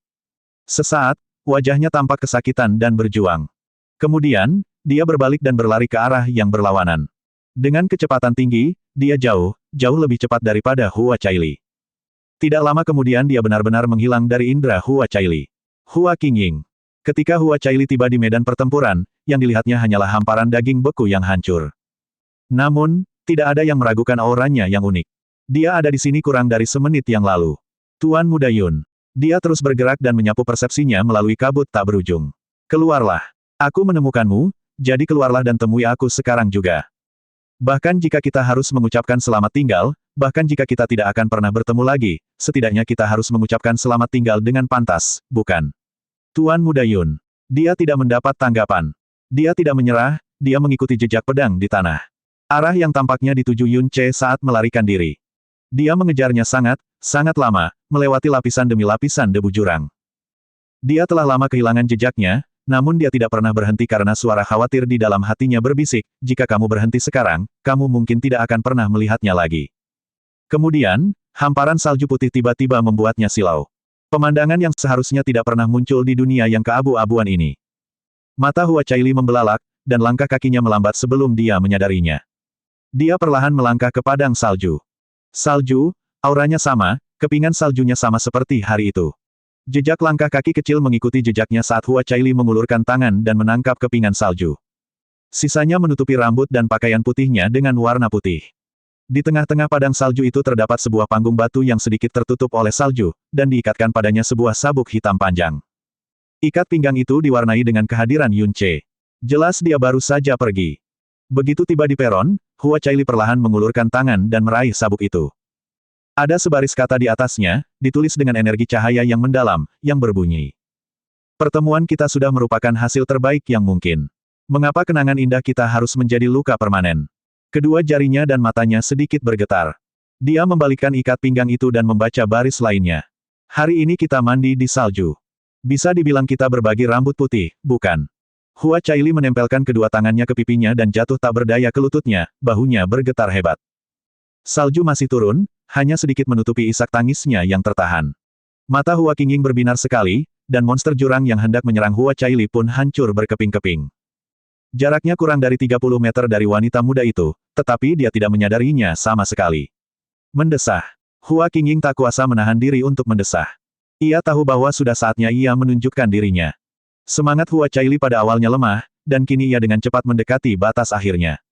Sesaat, Wajahnya tampak kesakitan dan berjuang. Kemudian, dia berbalik dan berlari ke arah yang berlawanan. Dengan kecepatan tinggi, dia jauh lebih cepat daripada Hua Caili. Tidak lama kemudian dia benar-benar menghilang dari indera Hua Caili. Hua Qingying. Ketika Hua Caili tiba di medan pertempuran, yang dilihatnya hanyalah hamparan daging beku yang hancur. Namun, tidak ada yang meragukan auranya yang unik. Dia ada di sini kurang dari semenit yang lalu. Tuan Muda Yun. Dia terus bergerak dan menyapu persepsinya melalui kabut tak berujung. Keluarlah. Aku menemukanmu, jadi keluarlah dan temui aku sekarang juga. Bahkan jika kita harus mengucapkan selamat tinggal, bahkan jika kita tidak akan pernah bertemu lagi, setidaknya kita harus mengucapkan selamat tinggal dengan pantas, bukan? Tuan Muda Yun. Dia tidak mendapat tanggapan. Dia tidak menyerah, dia mengikuti jejak pedang di tanah. Arah yang tampaknya dituju Yun Ce saat melarikan diri. Dia mengejarnya sangat lama, melewati lapisan demi lapisan debu jurang. Dia telah lama kehilangan jejaknya, namun dia tidak pernah berhenti karena suara khawatir di dalam hatinya berbisik, jika kamu berhenti sekarang, kamu mungkin tidak akan pernah melihatnya lagi. Kemudian, hamparan salju putih tiba-tiba membuatnya silau. Pemandangan yang seharusnya tidak pernah muncul di dunia yang keabu-abuan ini. Mata Hua Caili membelalak, dan langkah kakinya melambat sebelum dia menyadarinya. Dia perlahan melangkah ke padang salju. Salju, auranya sama, kepingan saljunya sama seperti hari itu. Jejak langkah kaki kecil mengikuti jejaknya saat Hua Caili mengulurkan tangan dan menangkap kepingan salju. Sisanya menutupi rambut dan pakaian putihnya dengan warna putih. Di tengah-tengah padang salju itu terdapat sebuah panggung batu yang sedikit tertutup oleh salju, dan diikatkan padanya sebuah sabuk hitam panjang. Ikat pinggang itu diwarnai dengan kehadiran Yun Ce. Jelas dia baru saja pergi. Begitu tiba di peron, Hua Caili perlahan mengulurkan tangan dan meraih sabuk itu. Ada sebaris kata di atasnya, ditulis dengan energi cahaya yang mendalam, yang berbunyi. Pertemuan kita sudah merupakan hasil terbaik yang mungkin. Mengapa kenangan indah kita harus menjadi luka permanen? Kedua jarinya dan matanya sedikit bergetar. Dia membalikkan ikat pinggang itu dan membaca baris lainnya. Hari ini kita mandi di salju. Bisa dibilang kita berbagi rambut putih, bukan? Hua Caili menempelkan kedua tangannya ke pipinya dan jatuh tak berdaya ke lututnya, bahunya bergetar hebat. Salju masih turun, hanya sedikit menutupi isak tangisnya yang tertahan. Mata Hua Qingying berbinar sekali, dan monster jurang yang hendak menyerang Hua Caili pun hancur berkeping-keping. Jaraknya kurang dari 30 meter dari wanita muda itu, tetapi dia tidak menyadarinya sama sekali. Mendesah. Hua Qingying tak kuasa menahan diri untuk mendesah. Ia tahu bahwa sudah saatnya ia menunjukkan dirinya. Semangat Hua Caili pada awalnya lemah, dan kini ia dengan cepat mendekati batas akhirnya.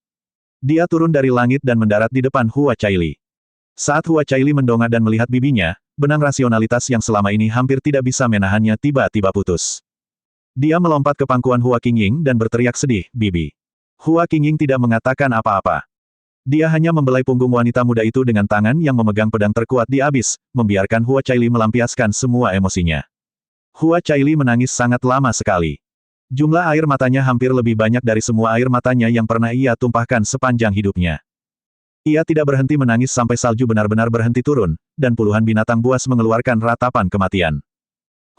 Dia turun dari langit dan mendarat di depan Hua Caili. Saat Hua Caili mendongak dan melihat bibinya, benang rasionalitas yang selama ini hampir tidak bisa menahannya tiba-tiba putus. Dia melompat ke pangkuan Hua Qingying dan berteriak sedih, "Bibi." Hua Qingying tidak mengatakan apa-apa. Dia hanya membelai punggung wanita muda itu dengan tangan yang memegang pedang terkuat di abis, membiarkan Hua Caili melampiaskan semua emosinya. Hua Caili menangis sangat lama sekali. Jumlah air matanya hampir lebih banyak dari semua air matanya yang pernah ia tumpahkan sepanjang hidupnya. Ia tidak berhenti menangis sampai salju benar-benar berhenti turun, dan puluhan binatang buas mengeluarkan ratapan kematian.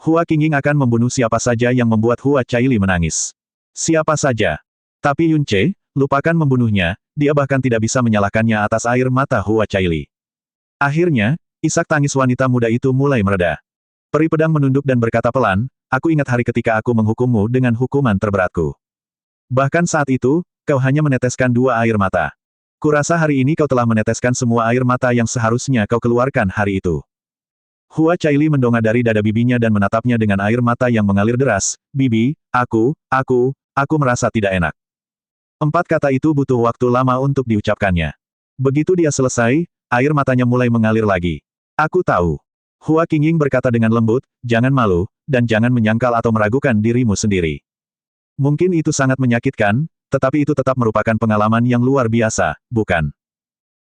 Hua Qingying akan membunuh siapa saja yang membuat Hua Caili menangis. Siapa saja. Tapi Yun Ce, lupakan membunuhnya, dia bahkan tidak bisa menyalahkannya atas air mata Hua Caili. Akhirnya, isak tangis wanita muda itu mulai mereda. Peri pedang menunduk dan berkata pelan, "Aku ingat hari ketika aku menghukummu dengan hukuman terberatku. Bahkan saat itu, kau hanya meneteskan 2 air mata. Kurasa hari ini kau telah meneteskan semua air mata yang seharusnya kau keluarkan hari itu." Hua Caili mendongak dari dada bibinya dan menatapnya dengan air mata yang mengalir deras, "Bibi, aku merasa tidak enak." 4 kata itu butuh waktu lama untuk diucapkannya. Begitu dia selesai, air matanya mulai mengalir lagi. "Aku tahu." Hua Qingying berkata dengan lembut, "Jangan malu, dan jangan menyangkal atau meragukan dirimu sendiri. Mungkin itu sangat menyakitkan, tetapi itu tetap merupakan pengalaman yang luar biasa, bukan?"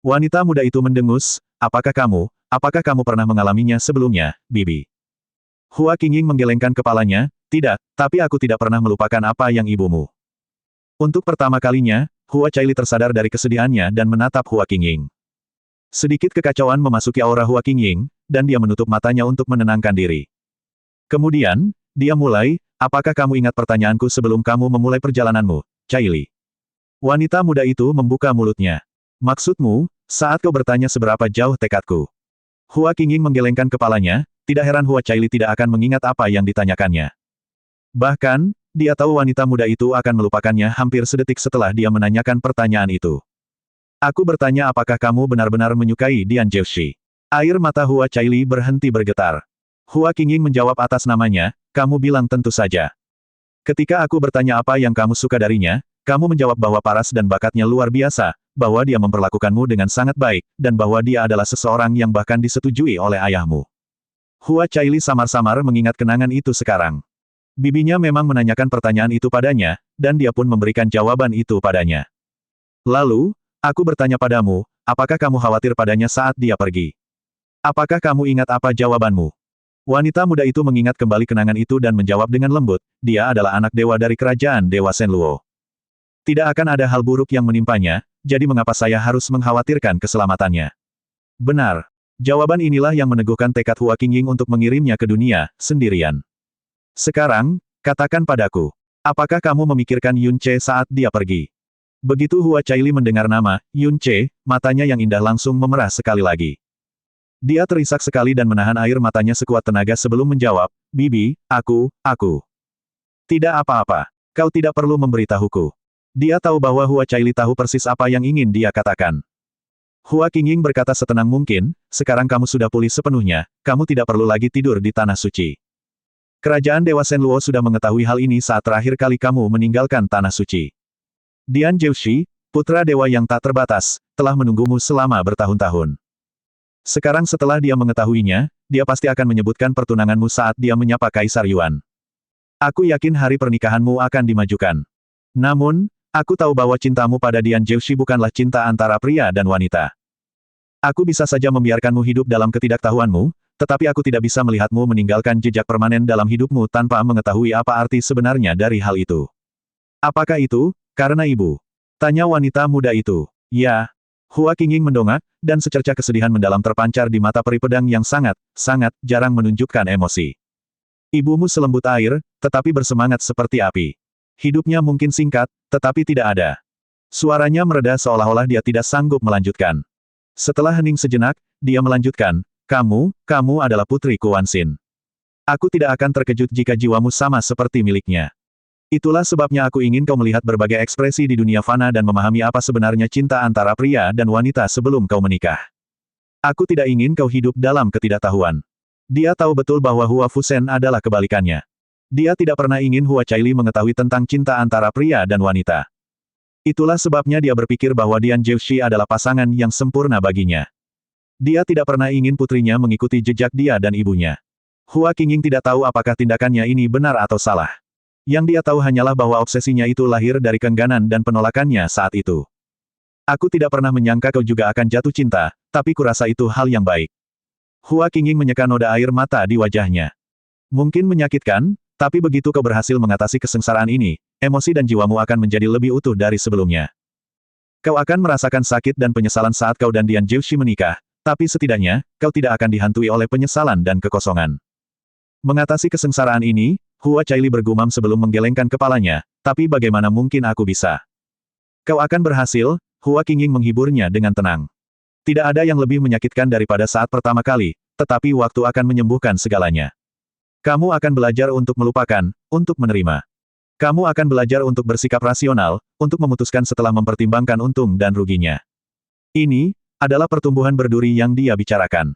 Wanita muda itu mendengus, apakah kamu pernah mengalaminya sebelumnya, Bibi?" Hua Qingying menggelengkan kepalanya, "Tidak, tapi aku tidak pernah melupakan apa yang ibumu." Untuk pertama kalinya, Hua Caili tersadar dari kesedihannya dan menatap Hua Qingying. Sedikit kekacauan memasuki aura Hua Qingying, dan dia menutup matanya untuk menenangkan diri. Kemudian, dia mulai, "Apakah kamu ingat pertanyaanku sebelum kamu memulai perjalananmu, Caili?" Wanita muda itu membuka mulutnya. "Maksudmu, saat kau bertanya seberapa jauh tekadku?" Hua Qingying menggelengkan kepalanya, tidak heran Hua Caili tidak akan mengingat apa yang ditanyakannya. Bahkan, dia tahu wanita muda itu akan melupakannya hampir sedetik setelah dia menanyakan pertanyaan itu. Aku bertanya apakah kamu benar-benar menyukai Dian Zhouxi. Air mata Hua Caili berhenti bergetar. Hua Qingying menjawab atas namanya, kamu bilang tentu saja. Ketika aku bertanya apa yang kamu suka darinya, kamu menjawab bahwa paras dan bakatnya luar biasa, bahwa dia memperlakukanmu dengan sangat baik, dan bahwa dia adalah seseorang yang bahkan disetujui oleh ayahmu. Hua Caili samar-samar mengingat kenangan itu sekarang. Bibinya memang menanyakan pertanyaan itu padanya, dan dia pun memberikan jawaban itu padanya. Lalu, aku bertanya padamu, apakah kamu khawatir padanya saat dia pergi? Apakah kamu ingat apa jawabanmu? Wanita muda itu mengingat kembali kenangan itu dan menjawab dengan lembut, dia adalah anak dewa dari kerajaan Dewa Shenluo. Tidak akan ada hal buruk yang menimpanya, jadi mengapa saya harus mengkhawatirkan keselamatannya? Benar. Jawaban inilah yang meneguhkan tekad Hua Qingying untuk mengirimnya ke dunia, sendirian. Sekarang, katakan padaku, apakah kamu memikirkan Yun Ce saat dia pergi? Begitu Hua Caili mendengar nama, Yun Ce, matanya yang indah langsung memerah sekali lagi. Dia terisak sekali dan menahan air matanya sekuat tenaga sebelum menjawab, Bibi, aku. Tidak apa-apa. Kau tidak perlu memberitahuku. Dia tahu bahwa Hua Caili tahu persis apa yang ingin dia katakan. Hua Qingying berkata setenang mungkin, sekarang kamu sudah pulih sepenuhnya, kamu tidak perlu lagi tidur di Tanah Suci. Kerajaan Dewa Shenluo sudah mengetahui hal ini saat terakhir kali kamu meninggalkan Tanah Suci. Dian Zhouxi, putra dewa yang tak terbatas, telah menunggumu selama bertahun-tahun. Sekarang setelah dia mengetahuinya, dia pasti akan menyebutkan pertunanganmu saat dia menyapa Kaisar Yuan. Aku yakin hari pernikahanmu akan dimajukan. Namun, aku tahu bahwa cintamu pada Dian Zhouxi bukanlah cinta antara pria dan wanita. Aku bisa saja membiarkanmu hidup dalam ketidaktahuanmu, tetapi aku tidak bisa melihatmu meninggalkan jejak permanen dalam hidupmu tanpa mengetahui apa arti sebenarnya dari hal itu. Apakah itu, karena ibu? Tanya wanita muda itu. Ya. Hua Qingying mendongak, dan secercah kesedihan mendalam terpancar di mata peri pedang yang sangat jarang menunjukkan emosi. Ibumu selembut air, tetapi bersemangat seperti api. Hidupnya mungkin singkat, tetapi tidak ada. Suaranya mereda seolah-olah dia tidak sanggup melanjutkan. Setelah hening sejenak, dia melanjutkan, kamu adalah putri Kuan Xin. Aku tidak akan terkejut jika jiwamu sama seperti miliknya. Itulah sebabnya aku ingin kau melihat berbagai ekspresi di dunia fana dan memahami apa sebenarnya cinta antara pria dan wanita sebelum kau menikah. Aku tidak ingin kau hidup dalam ketidaktahuan. Dia tahu betul bahwa Hua Fusen adalah kebalikannya. Dia tidak pernah ingin Hua Caili mengetahui tentang cinta antara pria dan wanita. Itulah sebabnya dia berpikir bahwa Dian Zhouxi adalah pasangan yang sempurna baginya. Dia tidak pernah ingin putrinya mengikuti jejak dia dan ibunya. Hua Qingying tidak tahu apakah tindakannya ini benar atau salah. Yang dia tahu hanyalah bahwa obsesinya itu lahir dari keengganan dan penolakannya saat itu. Aku tidak pernah menyangka kau juga akan jatuh cinta, tapi kurasa itu hal yang baik. Hua Qingying menyeka noda air mata di wajahnya. Mungkin menyakitkan, tapi begitu kau berhasil mengatasi kesengsaraan ini, emosi dan jiwamu akan menjadi lebih utuh dari sebelumnya. Kau akan merasakan sakit dan penyesalan saat kau dan Dian Zhouxi menikah, tapi setidaknya, kau tidak akan dihantui oleh penyesalan dan kekosongan. Mengatasi kesengsaraan ini, Hua Caili bergumam sebelum menggelengkan kepalanya, tapi bagaimana mungkin aku bisa? Kau akan berhasil, Hua Qingying menghiburnya dengan tenang. Tidak ada yang lebih menyakitkan daripada saat pertama kali, tetapi waktu akan menyembuhkan segalanya. Kamu akan belajar untuk melupakan, untuk menerima. Kamu akan belajar untuk bersikap rasional, untuk memutuskan setelah mempertimbangkan untung dan ruginya. Ini adalah pertumbuhan berduri yang dia bicarakan.